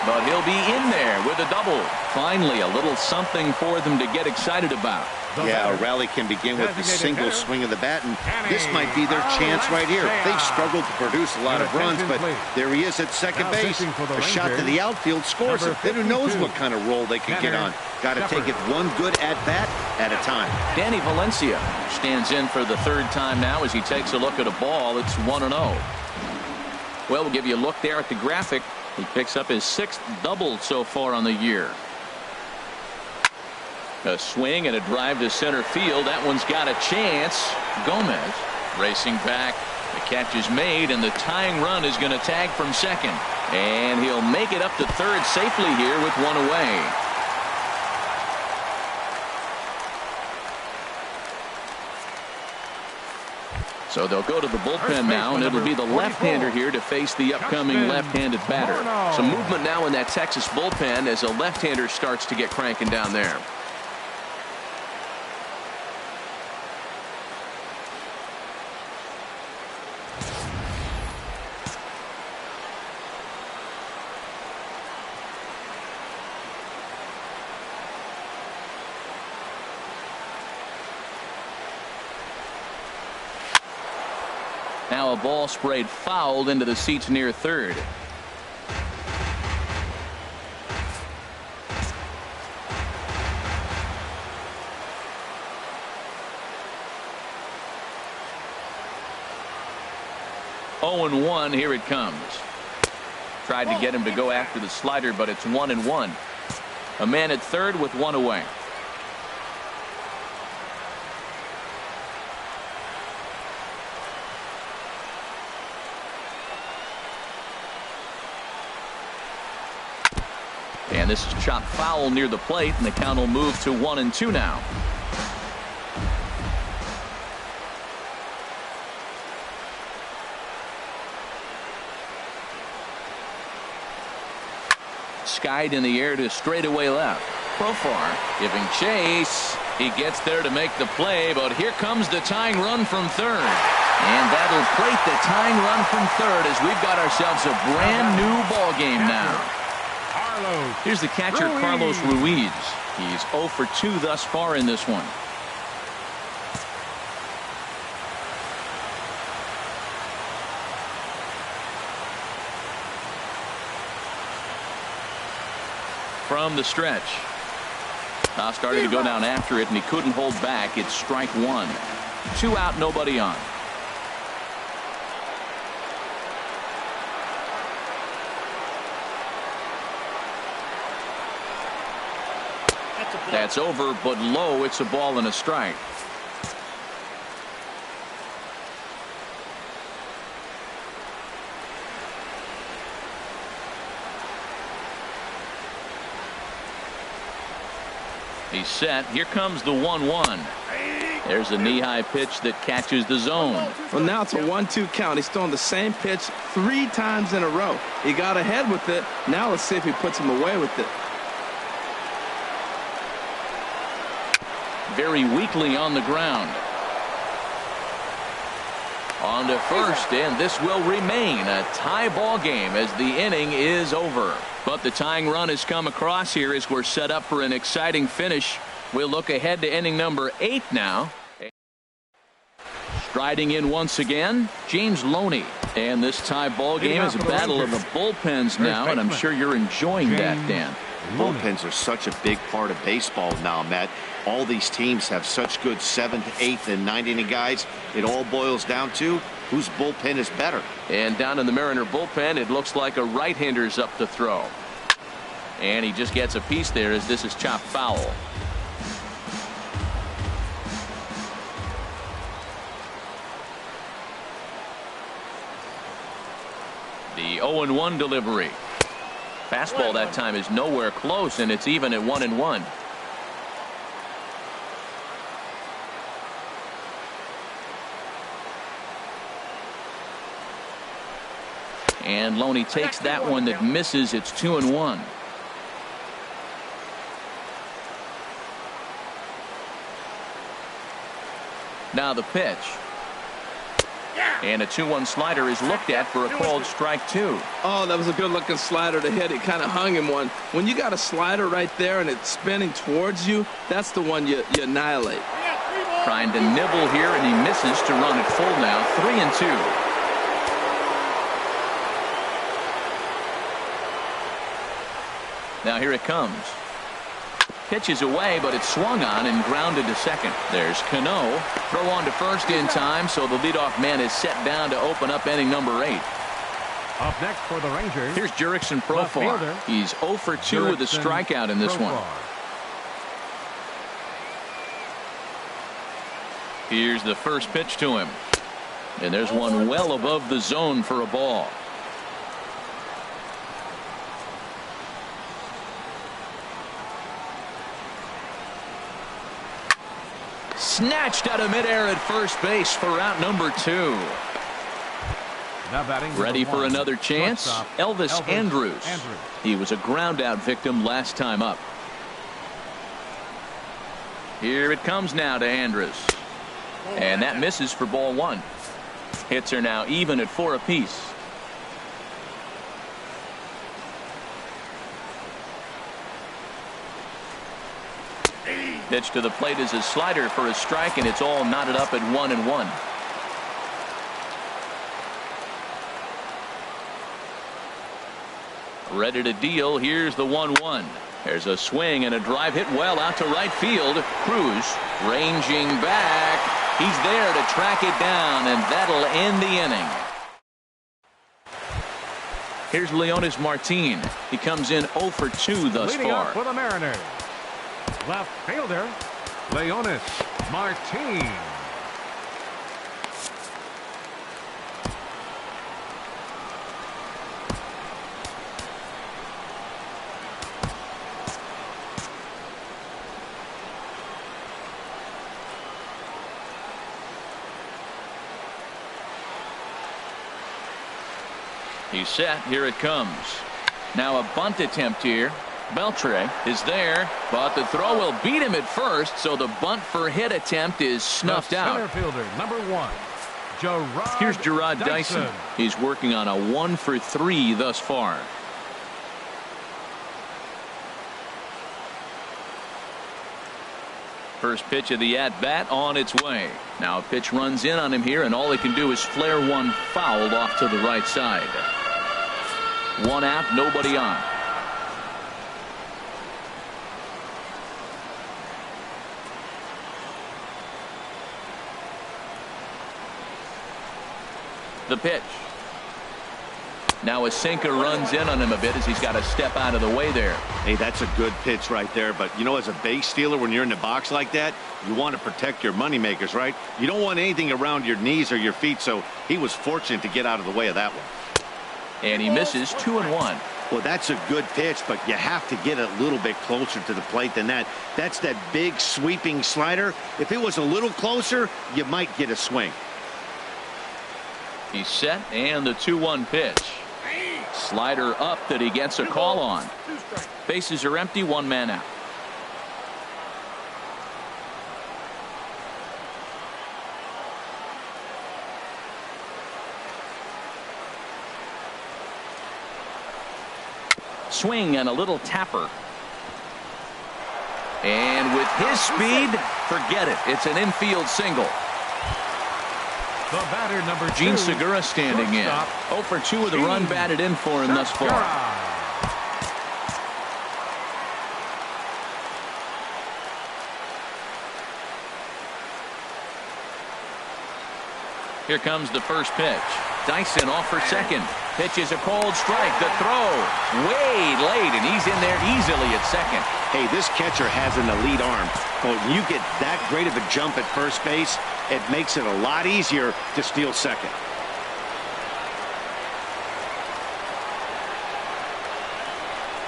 but he'll be in there with a double. Finally, a little something for them to get excited about. Yeah, a rally can begin with a single swing of the bat, and this might be their chance right here. They've struggled to produce a lot of runs, but there he is at second base. A shot to the outfield scores it. Then who knows what kind of roll they can get on. Got to take it one good at-bat at a time. Danny Valencia stands in for the third time now as he takes a look at a ball. It's 1-0. Well, we'll give you a look there at the graphic. He picks up his 6th double so far on the year. A swing and a drive to center field. That one's got a chance. Gomez racing back. The catch is made, and the tying run is going to tag from second. And he'll make it up to third safely here with one away. So they'll go to the bullpen now, and it'll be the left-hander here to face the upcoming left-handed batter. Some movement now in that Texas bullpen as a left-hander starts to get cranking down there. Now a ball sprayed fouled into the seats near third. Oh, 0-1. Here it comes. Tried to get him to go after the slider, but it's 1-1. A man at third with one away. And this is chopped foul near the plate, and the count will move to 1-2 now. Skied in the air to straightaway left. Profar giving chase. He gets there to make the play, but here comes the tying run from third. And that'll plate the tying run from third as we've got ourselves a brand new ball game now. Here's the catcher, Carlos Ruiz. He's 0 for 2 thus far in this one. From the stretch. Started to go down after it, and he couldn't hold back. It's strike one. 2 out, nobody on. That's over, but low. It's a ball and a strike. He's set. Here comes the 1-1. There's a knee-high pitch that catches the zone. Well, now it's a 1-2 count. He's throwing the same pitch 3 times in a row. He got ahead with it. Now let's see if he puts him away with it. Very weakly on the ground. On to first, and this will remain a tie ball game as the inning is over. But the tying run has come across here as we're set up for an exciting finish. We'll look ahead to inning number 8 now. Striding in once again, James Loney. And this tie ball game is a battle of the bullpens now, and I'm sure you're enjoying that, Dan. Bullpens are such a big part of baseball now, Matt. All these teams have such good 7th, 8th, and 9th inning guys. It all boils down to whose bullpen is better. And down in the Mariner bullpen, it looks like a right-hander's up to throw. And he just gets a piece there as this is chopped foul. The 0-1 delivery. Fastball that time is nowhere close, and it's even at 1-1. And Loney takes that one that misses. It's 2-1. Now the pitch. And a 2-1 slider is looked at for a called strike 2. Oh, that was a good-looking slider to hit. It kind of hung him one. When you got a slider right there and it's spinning towards you, that's the one you annihilate. Trying to nibble here, and he misses to run it full now. 3-2. Now here it comes. Pitches away, but it's swung on and grounded to second. There's Cano. Throw on to first in time, so the leadoff man is set down to open up inning number 8. Up next for the Rangers. Here's Jurickson Profar. He's 0 for 2 with a strikeout in this one. Here's the first pitch to him. And there's one well above the zone for a ball. Snatched out of midair at first base for out number 2. Ready for another chance? Elvis Andrus. He was a ground out victim last time up. Here it comes now to Andrus. And that misses for ball 1. Hits are now even at 4 apiece. Pitch to the plate is a slider for a strike, and it's all knotted up at 1-1. Ready to deal. Here's the 1-1. There's a swing and a drive hit well out to right field. Cruz ranging back. He's there to track it down, and that'll end the inning. Here's Leonis Martin. He comes in 0 for 2 thus Leading far. up for the Mariners, left fielder Leonis Martin. He's set. Here it comes. Now a bunt attempt here. Beltre is there, but the throw will beat him at first, so the bunt for hit attempt is snuffed out. Center fielder, number 1, Gerard. Here's Gerard Dyson. He's working on a 1 for 3 thus far. First pitch of the at-bat on its way. Now a pitch runs in on him here, and all he can do is flare one foul off to the right side. 1 out, nobody on. The pitch. Now a sinker runs in on him a bit as he's got to step out of the way there. Hey, that's a good pitch right there. But, you know, as a base stealer, when you're in the box like that, you want to protect your moneymakers, right? You don't want anything around your knees or your feet, so he was fortunate to get out of the way of that one. And he misses 2-1. Well, that's a good pitch, but you have to get a little bit closer to the plate than that. That's that big sweeping slider. If it was a little closer, you might get a swing. He's set, and the 2-1 pitch. Slider up that he gets a call on. Bases are empty, 1 man out. Swing and a little tapper. And with his speed, forget it. It's an infield single. The batter, number 2, Gene Segura standing in. 0 for 2 with a run batted in for him thus far. Here comes the first pitch. Dyson off for second. Pitch is a called strike. The throw way late, and he's in there easily at second. Hey, this catcher has an elite arm. But when you get that great of a jump at first base, it makes it a lot easier to steal second.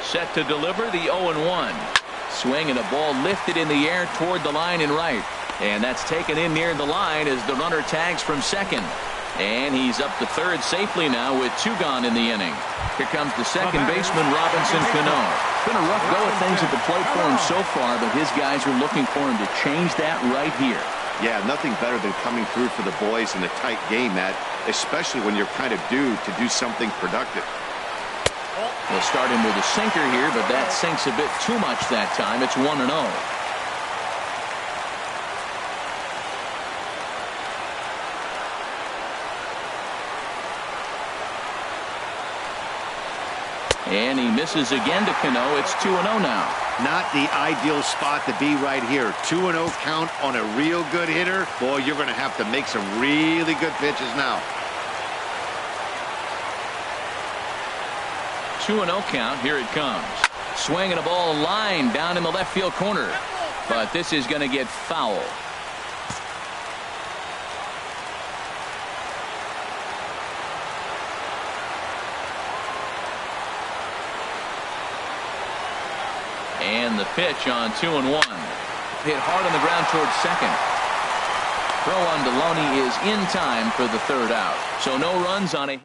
Set to deliver the 0-1. Swing and a ball lifted in the air toward the line and right. And that's taken in near the line as the runner tags from second. And he's up to third safely now with 2 gone in the inning. Here comes the second baseman, Robinson Cano. It's been a rough go of things at the plate for him so far, but his guys are looking for him to change that right here. Yeah, nothing better than coming through for the boys in a tight game, Matt, especially when you're kind of due to do something productive. They'll start him with a sinker here, but that sinks a bit too much that time. It's 1-0. And he misses again to Cano. It's 2-0 now. Not the ideal spot to be right here. 2-0 count on a real good hitter. Boy, you're going to have to make some really good pitches now. 2-0 count. Here it comes. Swinging a ball line down in the left field corner. But this is going to get foul. And the pitch on 2-1. Hit hard on the ground towards second. Throw on Deloney is in time for the third out. So no runs on it.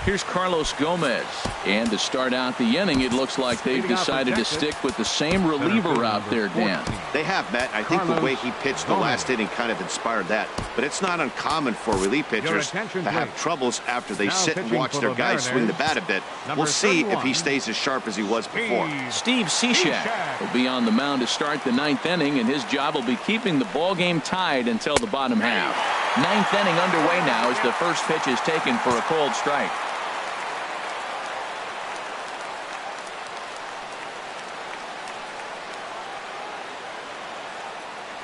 Here's Carlos Gomez. And to start out the inning, it looks like they've decided to stick with the same reliever out there, Dan. They have, Matt. I think the way he pitched the last inning kind of inspired that. But it's not uncommon for relief pitchers to have troubles after they sit and watch their guys swing the bat a bit. We'll see if he stays as sharp as he was before. Steve Cishek will be on the mound to start the ninth inning, and his job will be keeping the ball game tied until the bottom half. Ninth inning underway now as the first pitch is taken for a called strike.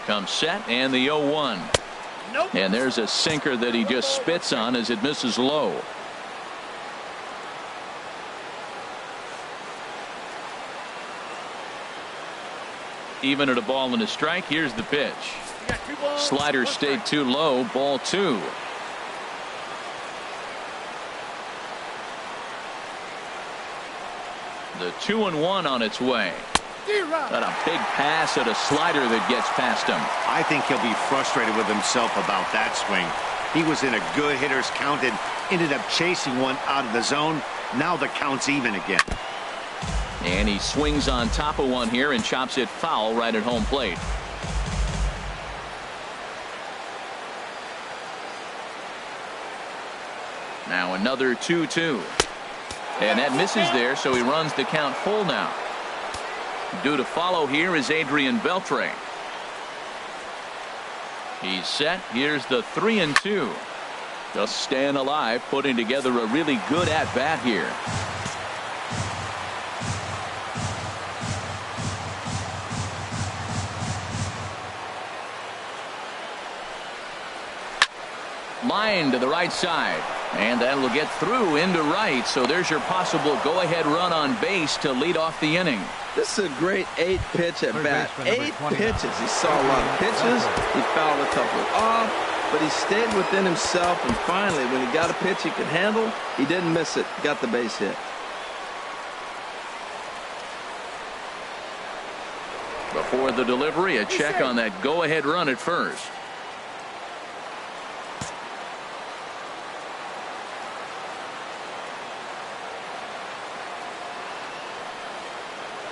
Comes set, and the 0-1. Nope. And there's a sinker that he just spits on as it misses low. Even at a ball and a strike, here's the pitch. Slider stayed too low, ball 2. The 2-1 on its way. Got a big pass at a slider that gets past him. I think he'll be frustrated with himself about that swing. He was in a good hitter's count and ended up chasing one out of the zone. Now the count's even again. And he swings on top of one here and chops it foul right at home plate. Now another 2-2. And that misses there, so he runs the count full now. Due to follow here is Adrian Beltre. He's set. Here's the 3-2. Just staying alive, putting together a really good at-bat here. Line to the right side. And that will get through into right. So there's your possible go-ahead run on base to lead off the inning. This is a great 8-pitch at bat. 8 pitches. He saw a lot of pitches. He fouled a couple off, but he stayed within himself. And finally, when he got a pitch he could handle, he didn't miss it. Got the base hit. Before the delivery, a check on that go-ahead run at first.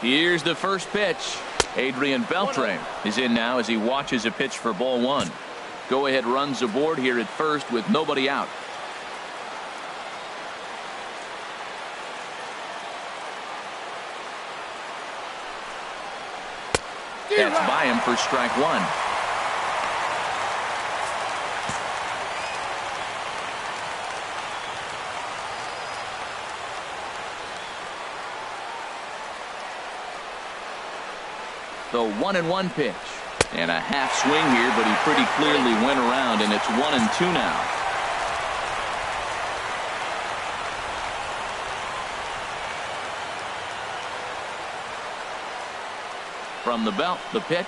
Here's the first pitch. Adrian Beltre is in now as he watches a pitch for ball 1. Go ahead runs aboard here at first with nobody out. That's by him for strike 1. The 1-1 pitch. And a half swing here, but he pretty clearly went around, and it's 1-2 now. From the belt, the pitch.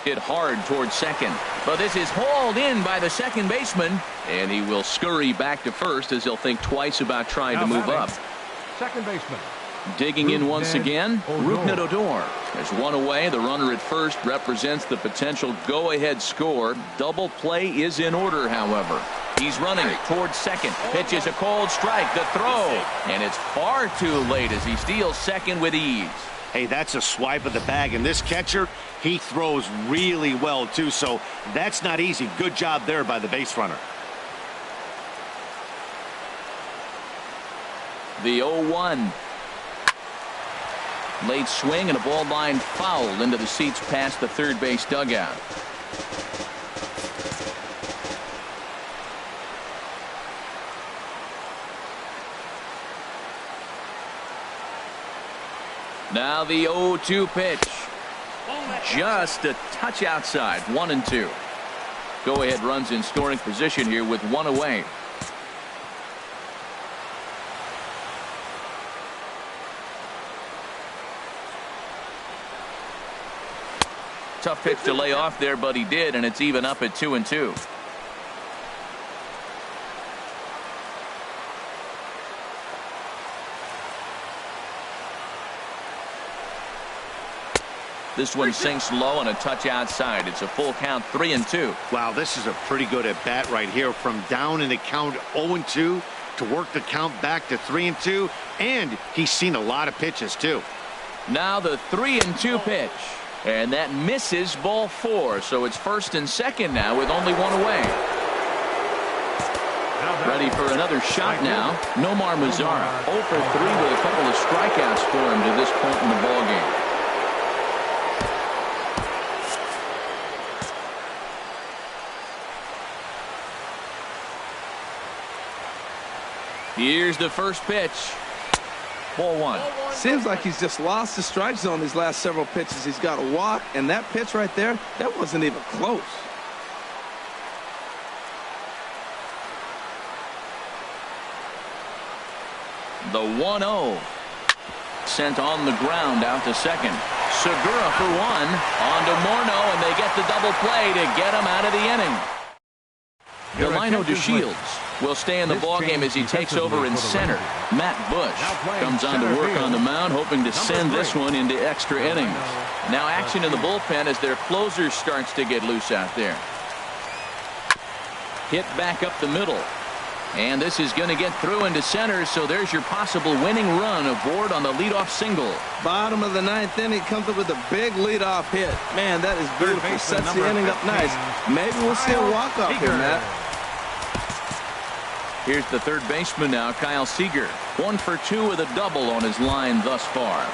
Hit hard towards second. But this is hauled in by the second baseman. And he will scurry back to first as he'll think twice about trying to move up. Second baseman. Digging in once again, Rougned Odor. There's one away. The runner at first represents the potential go-ahead score. Double play is in order, however. He's running towards second. Pitch is a called strike. The throw. And it's far too late as he steals second with ease. Hey, that's a swipe of the bag, and this catcher, he throws really well, too, so that's not easy. Good job there by the base runner. The 0-1. Late swing and a ball line foul into the seats past the third base dugout. Now the 0-2 pitch. Just a touch outside. 1-2. Go ahead runs in scoring position here with one away. Tough pitch to lay off there, but he did, and it's even up at 2-2. This one sinks low and a touch outside. It's a full count, 3-2. Wow, this is a pretty good at bat right here. From down in the count 0-2 to work the count back to 3-2, and he's seen a lot of pitches too. Now the 3-2 pitch. And that misses, ball 4. So it's first and second now with only one away. Ready for another shot now. Nomar Mazara, 0 for 3 with a couple of strikeouts for him to this point in the ballgame. Here's the first pitch. Ball 1. Seems like he's just lost the strike zone these last several pitches. He's got a walk, and that pitch right there, that wasn't even close. The 1-0. Sent on the ground out to second. Segura for 1. On to Morneau, and they get the double play to get him out of the inning. Delino DeShields will stay in the ballgame as he takes over in center. Matt Bush comes on to work on the mound, hoping to send this one into extra innings. Now action in the bullpen as their closer starts to get loose out there. Hit back up the middle. And this is going to get through into center, so there's your possible winning run aboard on the leadoff single. Bottom of the 9th inning, comes up with a big leadoff hit. Man, that is beautiful. Sets the inning up nice. Maybe we'll see a walk-off here, Matt. Here's the third baseman now, Kyle Seager. 1 for 2 with a double on his line thus far.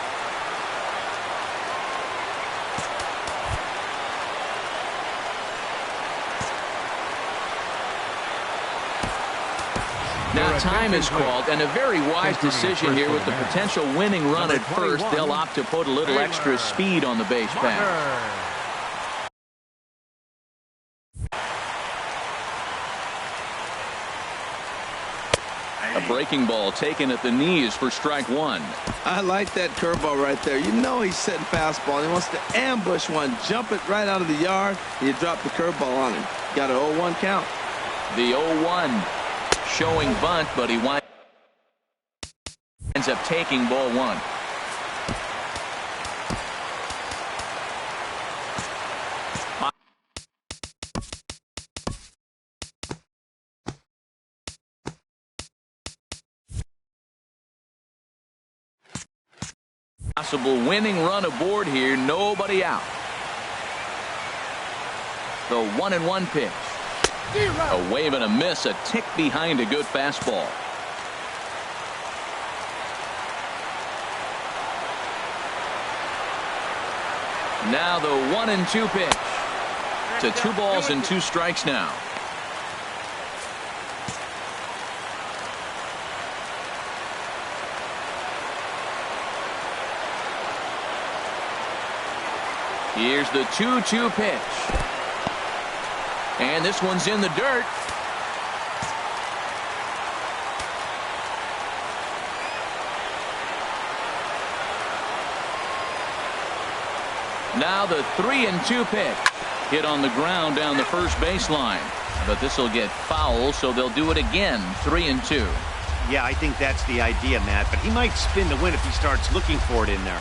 Now time is called, and a very wise decision here with the potential winning run at first. They'll opt to put a little extra speed on the base path. A breaking ball taken at the knees for strike 1. I like that curveball right there. You know he's setting fastball, and he wants to ambush one, jump it right out of the yard, and you drop the curveball on him. Got an 0-1 count. The 0-1 showing bunt, but he ends up taking ball 1. Possible winning run aboard here. Nobody out. The 1-1 pitch. A wave and a miss. A tick behind a good fastball. Now the 1-2 pitch. To 2 balls and 2 strikes now. Here's the 2-2 pitch. And this one's in the dirt. Now the 3-2 pitch. Hit on the ground down the first baseline. But this will get foul, so they'll do it again. 3-2. Yeah, I think that's the idea, Matt. But he might spin the win if he starts looking for it in there.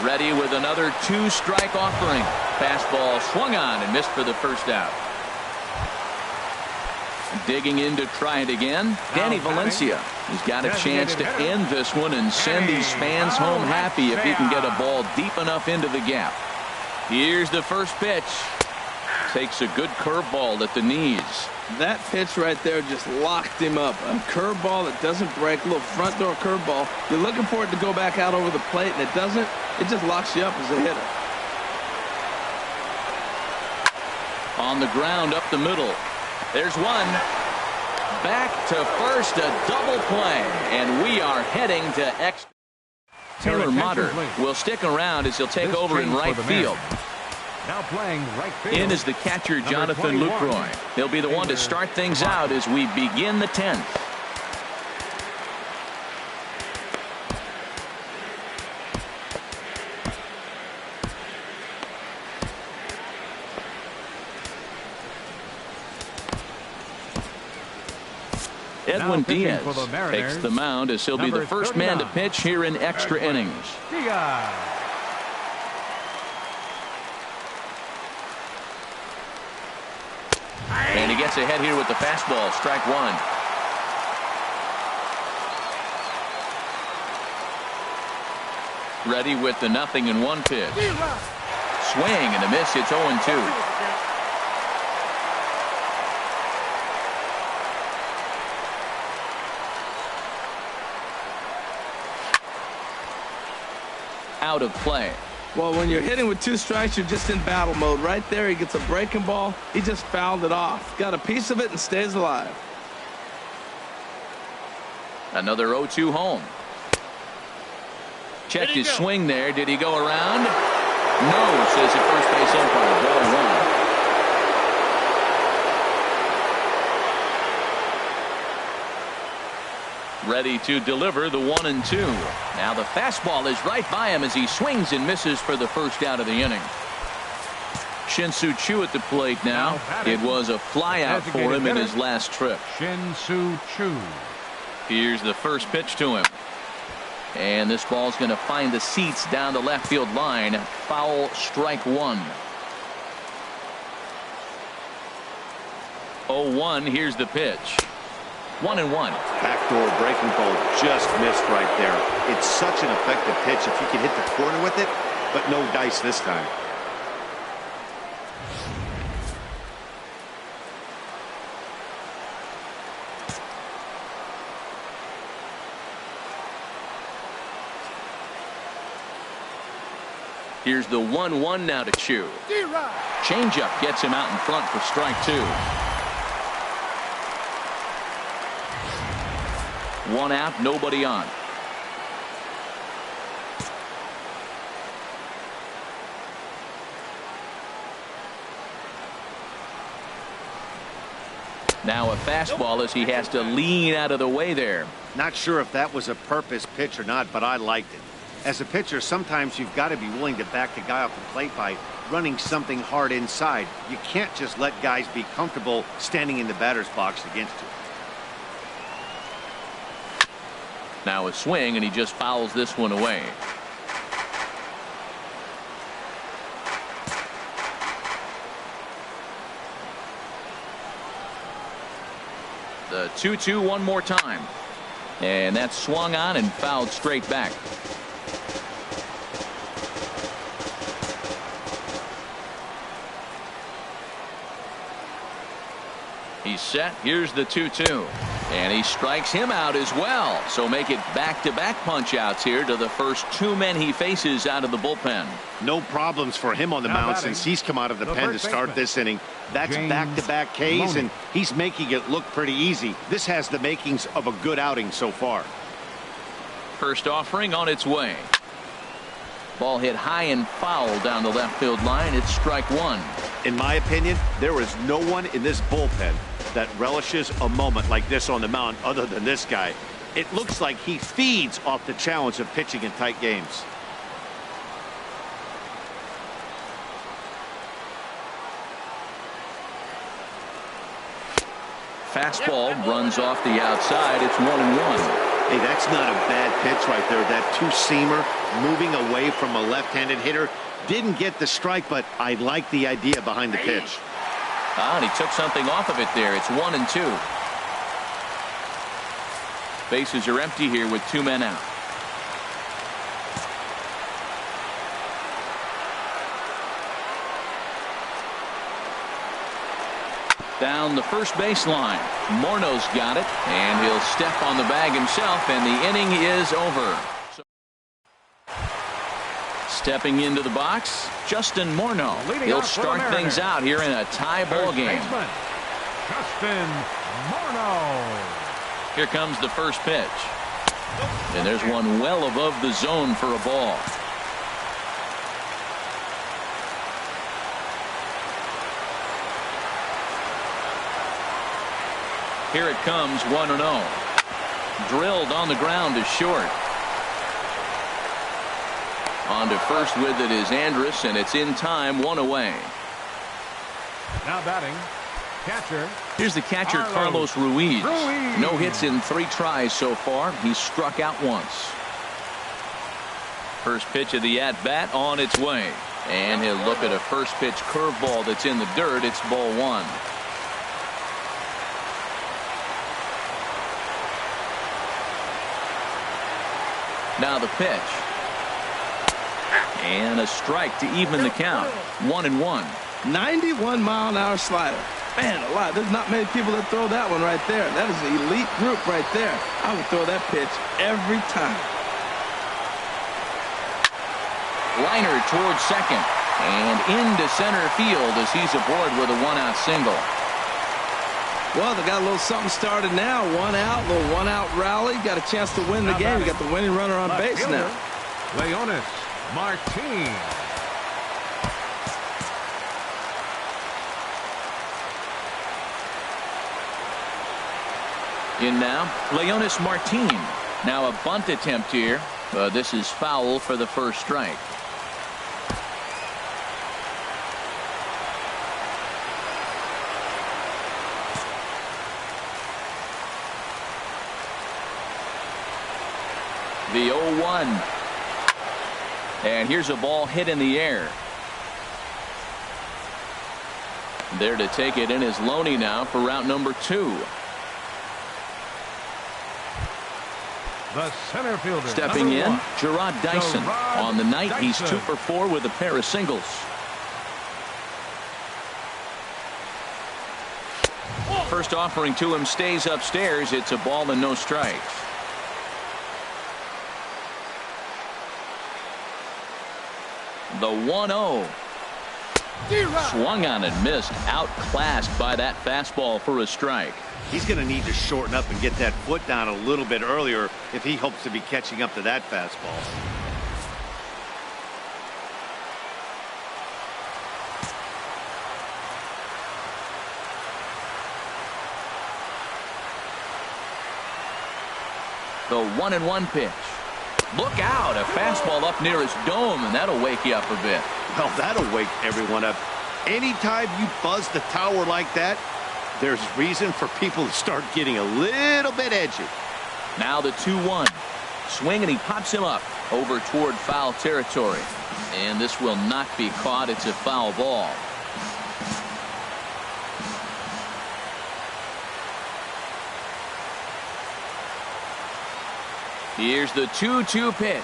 Ready with another 2-strike offering. Fastball swung on and missed for the first out. Digging in to try it again. Danny Valencia. He's got a chance to end this one and send these fans home happy if he can get a ball deep enough into the gap. Here's the first pitch. Takes a good curveball at the knees. That pitch right there just locked him up. A curveball that doesn't break, a little front door curveball. You're looking for it to go back out over the plate, and it doesn't. It just locks you up as a hitter. On the ground up the middle. There's one. Back to first, a double play, and we are heading to extra. Taylor Motter will stick around as he'll take over in right field. Now playing right field. In is the catcher, Jonathan Lucroy. He'll be the one to start things out as we begin the 10th. Edwin Diaz takes the mound as he'll be the first man to pitch here in extra innings. And he gets ahead here with the fastball, strike one. Ready with the 0-1 pitch. Swing and a miss. It's 0-2. Out of play. Well, when you're hitting with 2 strikes, you're just in battle mode. Right there, he gets a breaking ball. He just fouled it off. Got a piece of it and stays alive. Another 0-2 home. Checked his swing there. Did he go around? No, says the first base umpire. Ball one. Ready to deliver the 1-2. Now the fastball is right by him as he swings and misses for the first out of the inning. Shin-Soo Choo at the plate now. It was a fly out for him in his last trip. Shin-Soo Choo. Here's the first pitch to him. And this ball's going to find the seats down the left field line. Foul, strike one. 0-1. Here's the pitch. 1-1. Backdoor breaking ball just missed right there. It's such an effective pitch if you can hit the corner with it, but no dice this time. Here's the 1-1 now to Choo. Changeup gets him out in front for strike two. 1 out, nobody on. Now a fastball as he has to lean out of the way there. Not sure if that was a purpose pitch or not, but I liked it. As a pitcher, sometimes you've got to be willing to back the guy off the plate by running something hard inside. You can't just let guys be comfortable standing in the batter's box against you. Now a swing, and he just fouls this one away. The 2-2 one more time. And that's swung on and fouled straight back. He's set. Here's the 2-2. And he strikes him out as well. So make it back-to-back punch-outs here to the first 2 men he faces out of the bullpen. No problems for him on the mound since he's come out of the pen to start this inning. That's back-to-back Ks, and he's making it look pretty easy. This has the makings of a good outing so far. First offering on its way. Ball hit high and foul down the left field line. It's strike one. In my opinion, there is no one in this bullpen that relishes a moment like this on the mound other than this guy. It looks like he feeds off the challenge of pitching in tight games. Fastball runs off the outside. It's 1-1. Hey, that's not a bad pitch right there. That two-seamer moving away from a left-handed hitter. Didn't get the strike, but I like the idea behind the pitch. And he took something off of it there. It's 1-2. Bases are empty here with 2 men out. Down the first baseline. Morno's got it, and he'll step on the bag himself, and the inning is over. Stepping into the box, Justin Morneau. He'll start things out here in a tie ball game. Justin Morneau. Here comes the first pitch. And there's one well above the zone for a ball. Here it comes, 1-0. Drilled on the ground to short. On to first with it is Andrus, and it's in time, 1 away. Now batting, catcher. Here's the catcher, Carlos Ruiz. No hits in 3 tries so far. He's struck out once. First pitch of the at-bat on its way. And he'll look at a first pitch curveball that's in the dirt. It's ball 1. Now the pitch. And a strike to even the count. 1-1. 91-mile-an-hour slider. Man alive, there's not many people that throw that one right there. That is an elite group right there. I would throw that pitch every time. Liner towards second. And into center field as he's aboard with a 1-out single. Well, they got a little something started now. 1 out, a little 1-out rally. Got a chance to win the game. You got the winning runner on base now. Leonis Martin. In now, Leonis Martin. Now a bunt attempt here. This is foul for the first strike. The 0-1. And here's a ball hit in the air. There to take it in is Loney now for route number 2. The center fielder. Stepping in, Jarrod Dyson. On the night, he's 2 for 4 with a pair of singles. First offering to him stays upstairs. It's a ball and no strikes. The 1-0. Swung on and missed. Outclassed by that fastball for a strike. He's going to need to shorten up and get that foot down a little bit earlier if he hopes to be catching up to that fastball. The 1-1 pitch. Look out, a fastball up near his dome, and that'll wake you up a bit. Well, that'll wake everyone up. Anytime you buzz the tower like that, there's reason for people to start getting a little bit edgy. Now the 2-1. Swing, and he pops him up over toward foul territory. And this will not be caught. It's a foul ball. Here's the 2-2 pitch.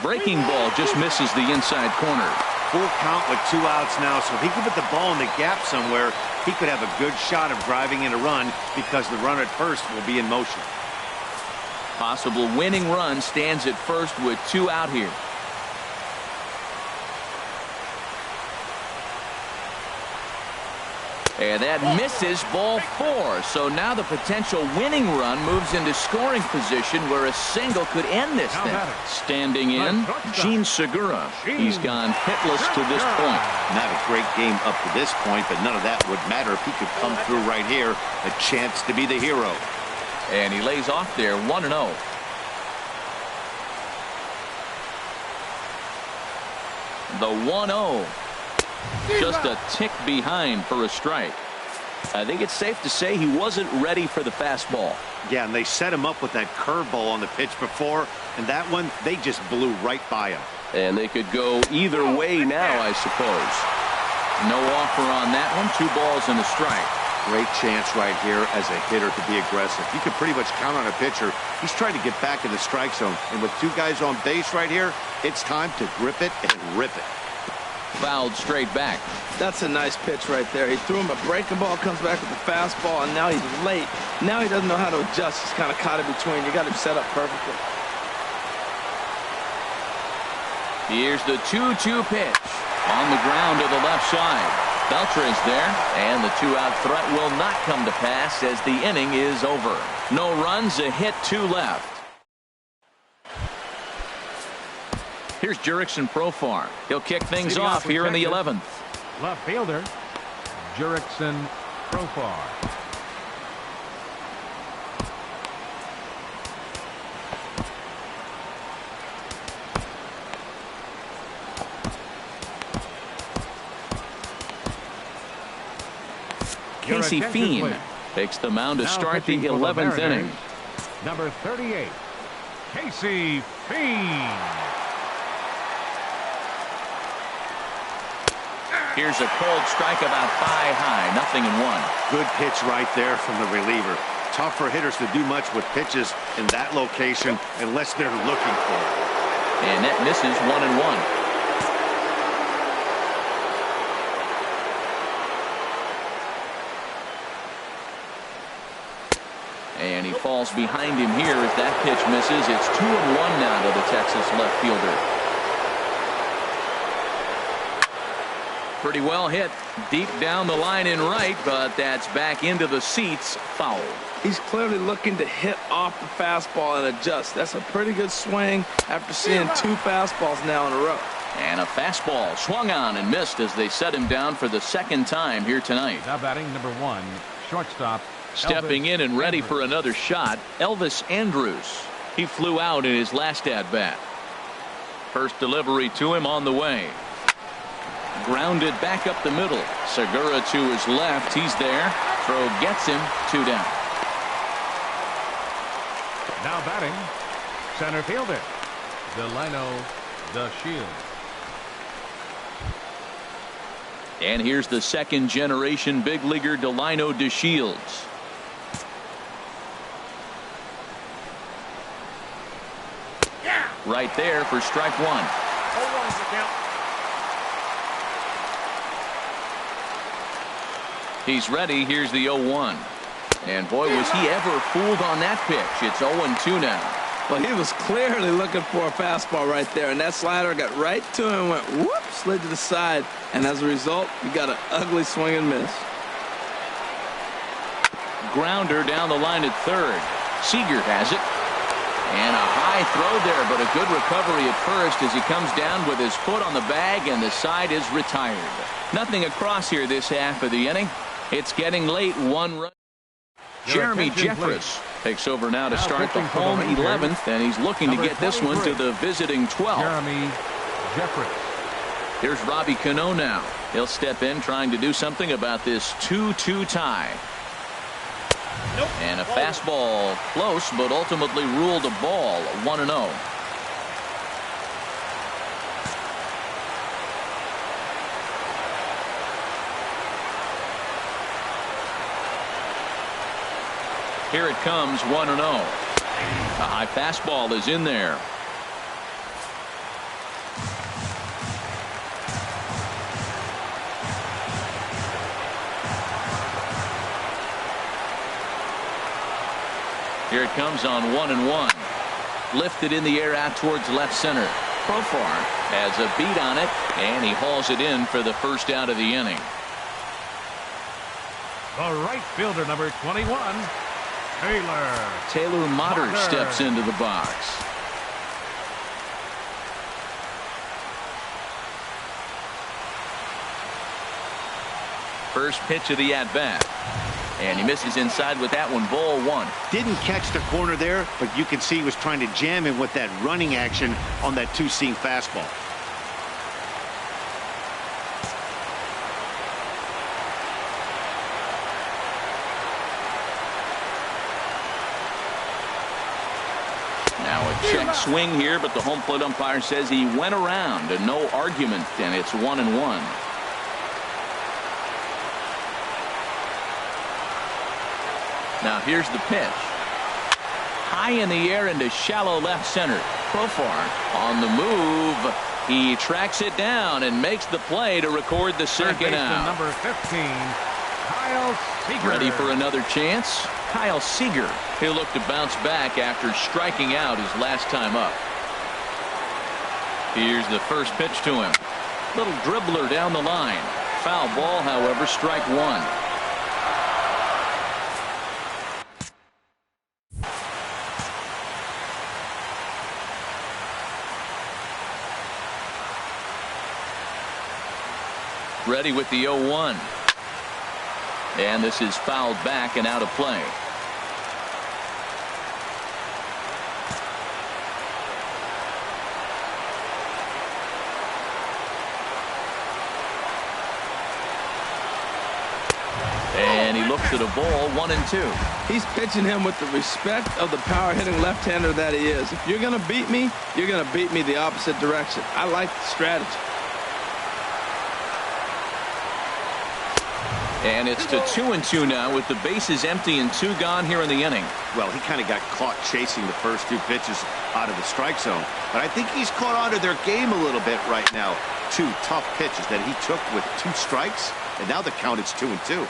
Breaking ball just misses the inside corner. Full count with 2 outs now, so if he could put the ball in the gap somewhere, he could have a good shot of driving in a run because the runner at first will be in motion. Possible winning run stands at first with 2 out here. And that misses, ball 4. So now the potential winning run moves into scoring position where a single could end this thing. Standing in, Gene Segura. He's gone hitless to this point. Not a great game up to this point, but none of that would matter if he could come through right here. A chance to be the hero. And he lays off there, 1-0. The 1-0. Just a tick behind for a strike. I think it's safe to say he wasn't ready for the fastball. Yeah, and they set him up with that curveball on the pitch before, and that one, they just blew right by him. And they could go either way now, I suppose. No offer on that one. 2 balls and a strike. Great chance right here as a hitter to be aggressive. You can pretty much count on a pitcher. He's trying to get back in the strike zone. And with two guys on base right here, it's time to grip it and rip it. Fouled straight back. That's a nice pitch right there. He threw him a breaking ball, comes back with the fastball, and now he's late. Now he doesn't know how to adjust. He's kind of caught in between. You got him set up perfectly. Here's the 2-2 pitch. On the ground to the left side. Beltre's there, and the two-out threat will not come to pass as the inning is over. No runs, a hit, 2 left. Here's Jurickson Profar. He'll kick things off here in the 11th. Left fielder, Jurickson Profar. Casey Fien takes the mound to start the 11th inning. Number 38, Casey Fien. Here's a cold strike about thigh high, 0-1. Good pitch right there from the reliever. Tough for hitters to do much with pitches in that location unless they're looking for it. And that misses, 1-1. And he falls behind him here as that pitch misses. It's 2-1 now to the Texas left fielder. Pretty well hit deep down the line in right, but that's back into the seats. Foul. He's clearly looking to hit off the fastball and adjust. That's a pretty good swing after seeing 2 fastballs now in a row. And a fastball swung on and missed as they set him down for the 2nd time here tonight. Now batting number 1, shortstop. Stepping in and ready for another shot, Elvis Andrus. He flew out in his last at-bat. First delivery to him on the way. Grounded back up the middle. Segura to his left. He's there. Throw gets him. 2 down. Now batting, center fielder, Delino DeShields. And here's the 2nd-generation big leaguer Delino DeShields. Right there for strike 1. 0-1's the count. He's ready. Here's the 0-1. And boy, was he ever fooled on that pitch. It's 0-2 now. Well, he was clearly looking for a fastball right there, and that slider got right to him and went whoop, slid to the side, and as a result, you got an ugly swing and miss. Grounder down the line at third. Seager has it. And a high throw there, but a good recovery at first as he comes down with his foot on the bag, and the side is retired. Nothing across here this half of the inning. It's getting late. 1 run. Jeremy Jeffress takes over now to start the home 11th, and he's looking to get this one to the visiting 12th. Jeremy Jeffress. Here's Robbie Cano now. He'll step in trying to do something about this 2-2 tie. Nope. And a fastball close, but ultimately ruled a ball. 1-0. Here it comes, 1-0. A high fastball is in there. Here it comes on 1-1. Lifted in the air out towards left center. Profar has a beat on it, and he hauls it in for the first out of the inning. The right fielder, number 21, Taylor Motter steps into the box. First pitch of the at-bat. And he misses inside with that one. Ball 1. Didn't catch the corner there, but you can see he was trying to jam him with that running action on that 2-seam fastball. Now a check swing here, but the home plate umpire says he went around and no argument, and it's 1-1. Now here's the pitch. High in the air into shallow left center. Profar on the move. He tracks it down and makes the play to record the second out. Number 15, Kyle Seager. Ready for another chance? Kyle Seager. He'll look to bounce back after striking out his last time up. Here's the first pitch to him. Little dribbler down the line. Foul ball, however, strike one. Ready with the 0-1. And this is fouled back and out of play. And he looks at a ball, 1-2. He's pitching him with the respect of the power-hitting left-hander that he is. If you're going to beat me, you're going to beat me the opposite direction. I like the strategy. And it's to 2-2 now with the bases empty and 2 gone here in the inning. Well, he kind of got caught chasing the first 2 pitches out of the strike zone. But I think he's caught onto their game a little bit right now. 2 tough pitches that he took with 2 strikes, and now the count is 2-2.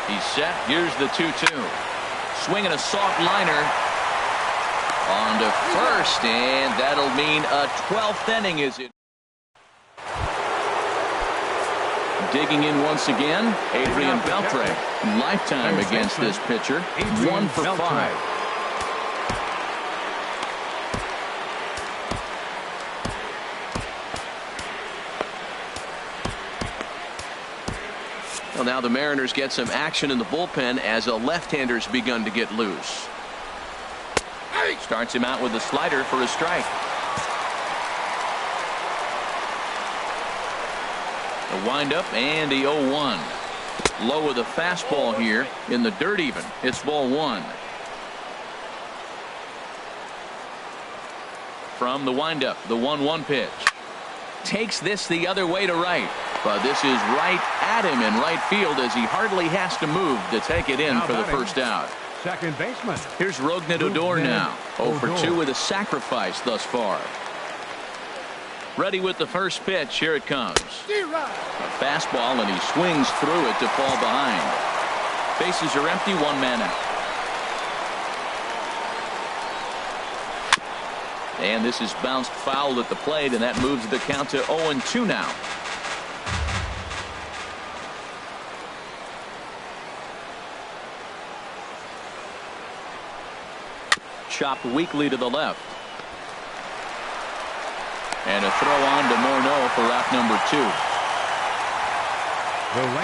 He's set. Here's the 2-2. Swinging a soft liner. On to first, and that'll mean a 12th inning, is it? Digging in once again, Adrian Beltre. Lifetime against this pitcher. 1 for 5. Well, now the Mariners get some action in the bullpen as a left-hander's begun to get loose. Starts him out with a slider for a strike. A windup and a 0-1. Low with a fastball here in the dirt even. It's ball 1. From the windup, the 1-1 pitch. Takes this the other way to right. But this is right at him in right field as he hardly has to move to take it in for the first out. Second baseman. Here's Rougned Odor now. 0 for 2 with a sacrifice thus far. Ready with the first pitch. Here it comes. A fastball, and he swings through it to fall behind. Bases are empty, 1 man out. And this is bounced foul at the plate, and that moves the count to 0-2 now. Chopped weakly to the left. And a throw on to Morneau for out number 2.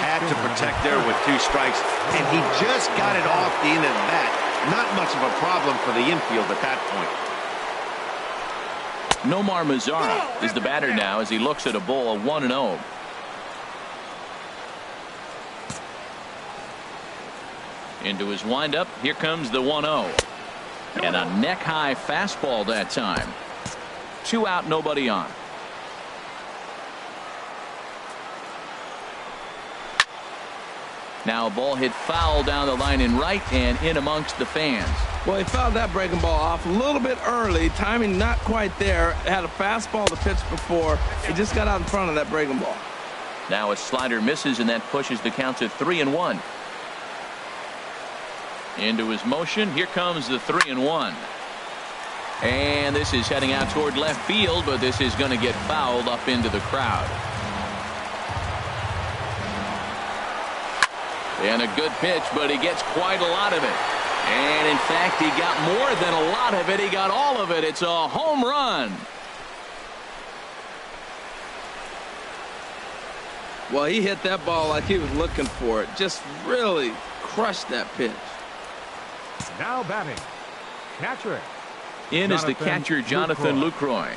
Had to protect there with 2 strikes, and he just got it off the end of the bat. Not much of a problem for the infield at that point. Nomar Mazara is the batter now as he looks at a ball, 1-0. Into his windup. Here comes the 1-0. And a neck-high fastball that time. 2 out, nobody on. Now a ball hit foul down the line in right and in amongst the fans. Well, he fouled that breaking ball off a little bit early. Timing not quite there. Had a fastball to pitch before. He just got out in front of that breaking ball. Now a slider misses, and that pushes the count to 3-1. Into his motion. Here comes the 3-1. And this is heading out toward left field, but this is going to get fouled up into the crowd. And a good pitch, but he gets quite a lot of it. And in fact, he got more than a lot of it. He got all of it. It's a home run. Well, he hit that ball like he was looking for it. Just really crushed that pitch. Now batting, catcher. In is the catcher, Jonathan Lucroy.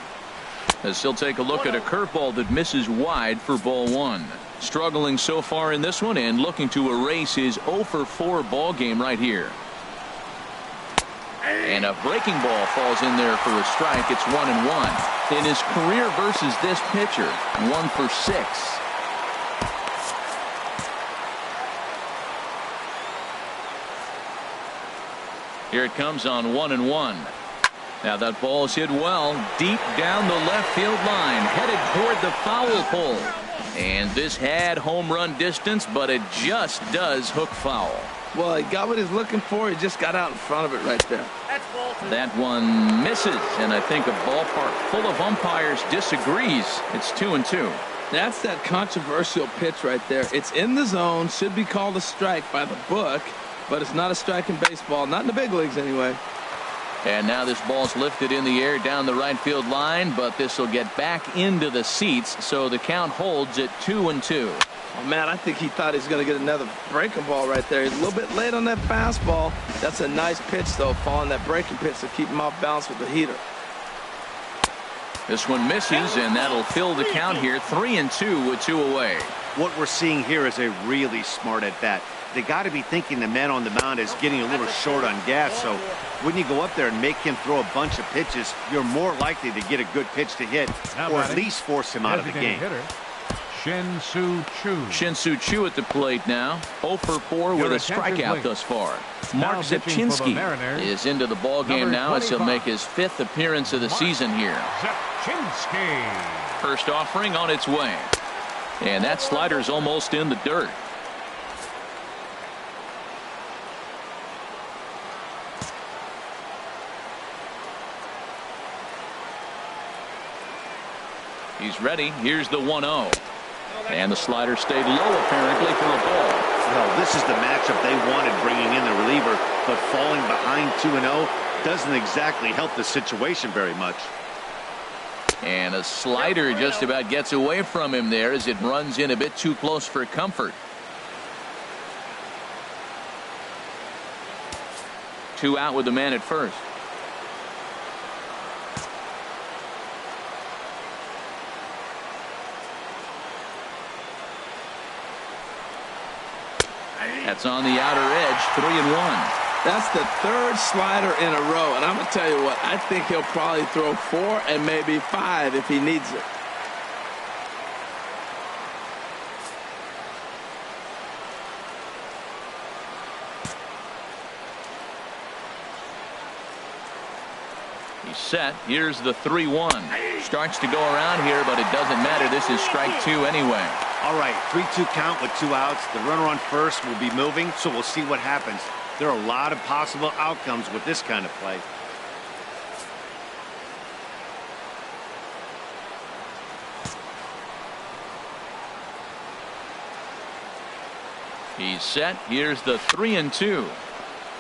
As he'll take a look at a curveball that misses wide for ball 1. Struggling so far in this one and looking to erase his 0 for 4 ball game right here. And And a breaking ball falls in there for a strike. It's 1-1. In his career versus this pitcher, 1 for 6. Here it comes on 1-1. Now that ball's hit well deep down the left field line, headed toward the foul pole. And this had home run distance, but it just does hook foul. Well, he got what he's looking for. He just got out in front of it right there. That one misses, and I think a ballpark full of umpires disagrees. It's 2-2. That's that controversial pitch right there. It's in the zone, should be called a strike by the book, but it's not a strike in baseball, not in the big leagues anyway. And now this ball's lifted in the air down the right field line, but this will get back into the seats, so the count holds at 2-2. Oh, man, I think he thought he was going to get another breaking ball right there. He's a little bit late on that fastball. That's a nice pitch, though, following that breaking pitch to keep him off balance with the heater. This one misses, and that'll fill the count here, 3-2 with 2 away. What we're seeing here is a really smart at bat. They got to be thinking the man on the mound is getting a little short on gas, so when you go up there and make him throw a bunch of pitches, you're more likely to get a good pitch to hit, or at least force him out of the game. Shin-Soo Choo at the plate now. 0 for 4 with a strikeout thus far. Mark Zepchinski is into the ball game now as he'll make his 5th appearance of the season here. First offering on its way. And that slider's almost in the dirt. He's ready. Here's the 1-0. And the slider stayed low apparently for a ball. Well, this is the matchup they wanted, bringing in the reliever, but falling behind 2-0 doesn't exactly help the situation very much. And a slider just about gets away from him there as it runs in a bit too close for comfort. 2 out with the man at first. That's on the outer edge, 3-1. That's the 3rd slider in a row, and I'm going to tell you what, I think he'll probably throw 4 and maybe 5 if he needs it. He's set. Here's the 3-1. Starts to go around here, but it doesn't matter. This is strike 2 anyway. All right, 3-2 count with 2 outs. The runner on first will be moving, so we'll see what happens. There are a lot of possible outcomes with this kind of play. He's set. Here's the 3-2.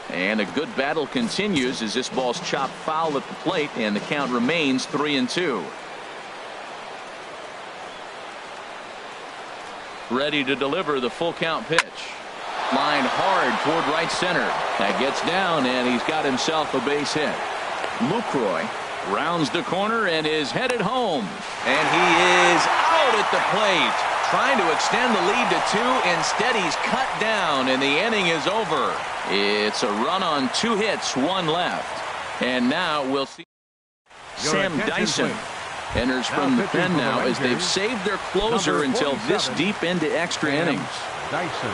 And a good battle continues as this ball's chopped foul at the plate, and the count remains 3-2. Ready to deliver the full count pitch. Lined hard toward right center. That gets down, and he's got himself a base hit. Lucroy rounds the corner and is headed home. And he is out at the plate, trying to extend the lead to 2. Instead, he's cut down, and the inning is over. It's a run on 2 hits, 1 left. And now we'll see Sam Dyson enters from the pen now as they've saved their closer until this deep into extra innings. Dyson.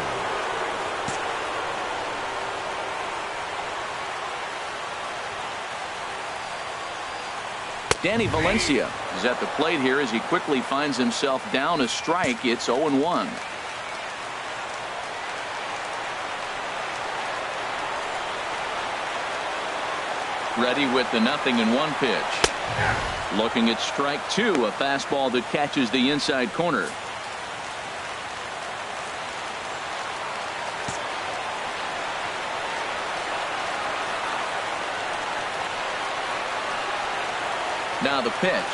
Danny Valencia is at the plate here as he quickly finds himself down a strike. It's 0-1. Ready with the 0-1 pitch. Looking at strike 2, a fastball that catches the inside corner. Now the pitch.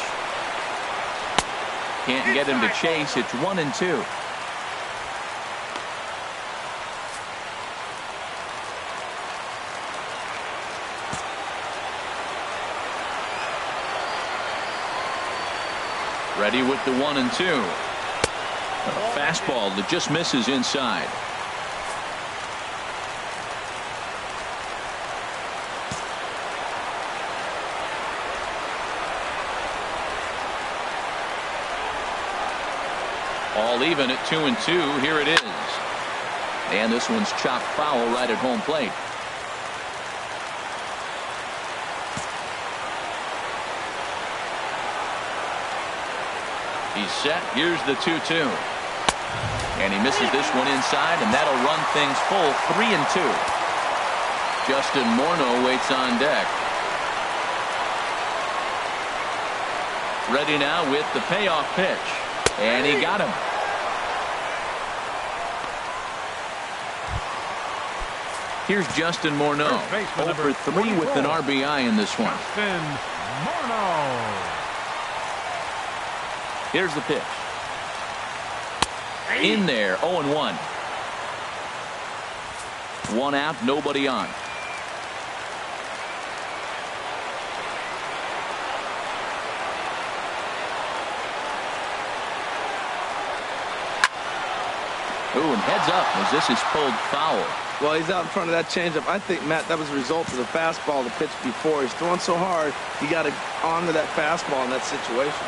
Can't get him to chase. It's 1-2. Ready with the 1-2. A fastball that just misses inside. All even at 2-2. Here it is. And this one's chopped foul right at home plate. He's set. Here's the 2-2. And he misses this one inside, and that'll run things full 3-2. Justin Morneau waits on deck. Ready now with the payoff pitch. And he got him. Here's Justin Morneau. 0 for 3 with an RBI in this one. Justin Morneau. Here's the pitch. In there, 0-1. 1 out, nobody on. Ooh, and heads up as this is pulled foul. Well, he's out in front of that changeup. I think, Matt, that was a result of the fastball the pitch before. He's throwing so hard, he got to onto that fastball in that situation.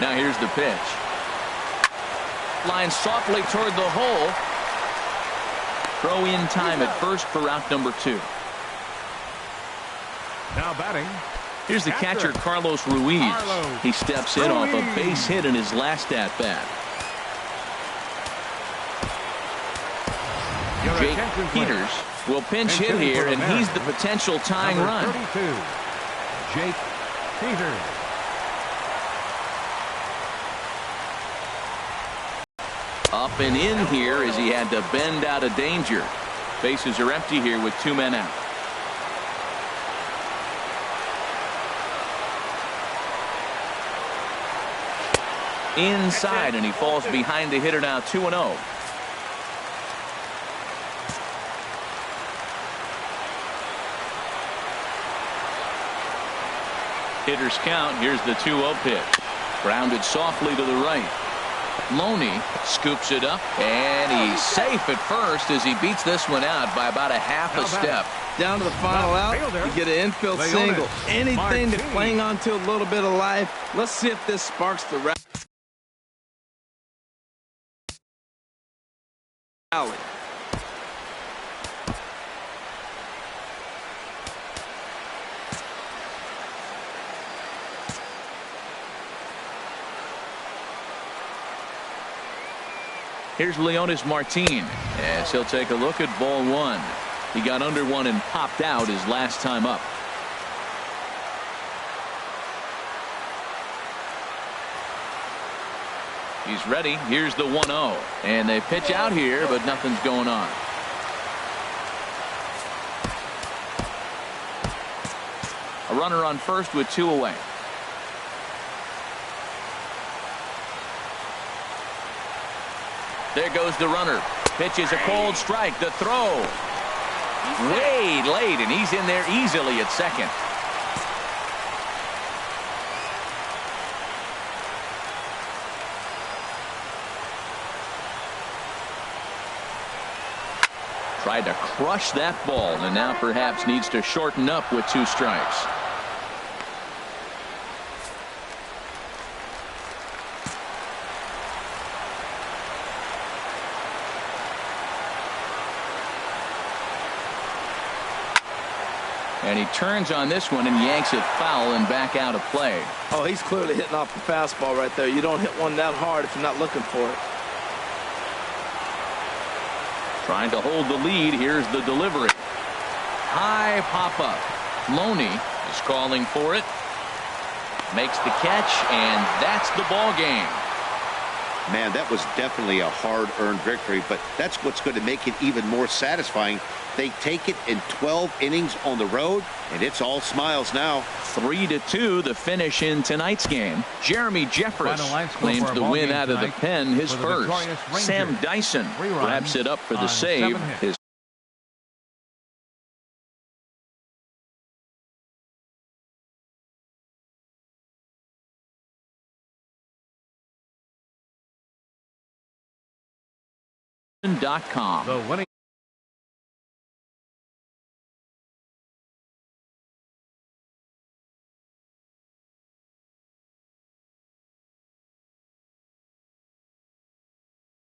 Now here's the pitch. Line softly toward the hole. Throw in time at first for out number 2. Now batting. Here's the catcher, Carlos Ruiz. He steps in off a base hit in his last at bat. Jake Peters will pinch hit here, and he's the potential tying run. 32, Jake Peters. Up and in here as he had to bend out of danger. Bases are empty here with 2 men out. Inside, and he falls behind the hitter now, 2-0. Hitter's count. Here's the 2-0 pitch. Grounded softly to the right. Loney scoops it up, and he's safe at first as he beats this one out by about a half a step. Down to the final out, you get an infield single. Anything to cling on to a little bit of life. Let's see if this sparks the rally. Here's Leonis Martin as he'll take a look at ball 1. He got under one and popped out his last time up. He's ready. Here's the 1-0. And they pitch out here, but nothing's going on. A runner on first with 2 away. There goes the runner. Pitches a cold strike. The throw. Way late, and he's in there easily at second. Tried to crush that ball, and now perhaps needs to shorten up with 2 strikes. And he turns on this one and yanks it foul and back out of play. Oh, he's clearly hitting off the fastball right there. You don't hit one that hard if you're not looking for it. Trying to hold the lead. Here's the delivery. High pop-up. Loney is calling for it. Makes the catch, and that's the ball game. Man, that was definitely a hard-earned victory, but that's what's going to make it even more satisfying. They take it in 12 innings on the road, and it's all smiles now. 3-2 the finish in tonight's game. Jeremy Jeffress claims the win out of the pen, his first. Sam Dyson wraps it up for the save. His .com. The winning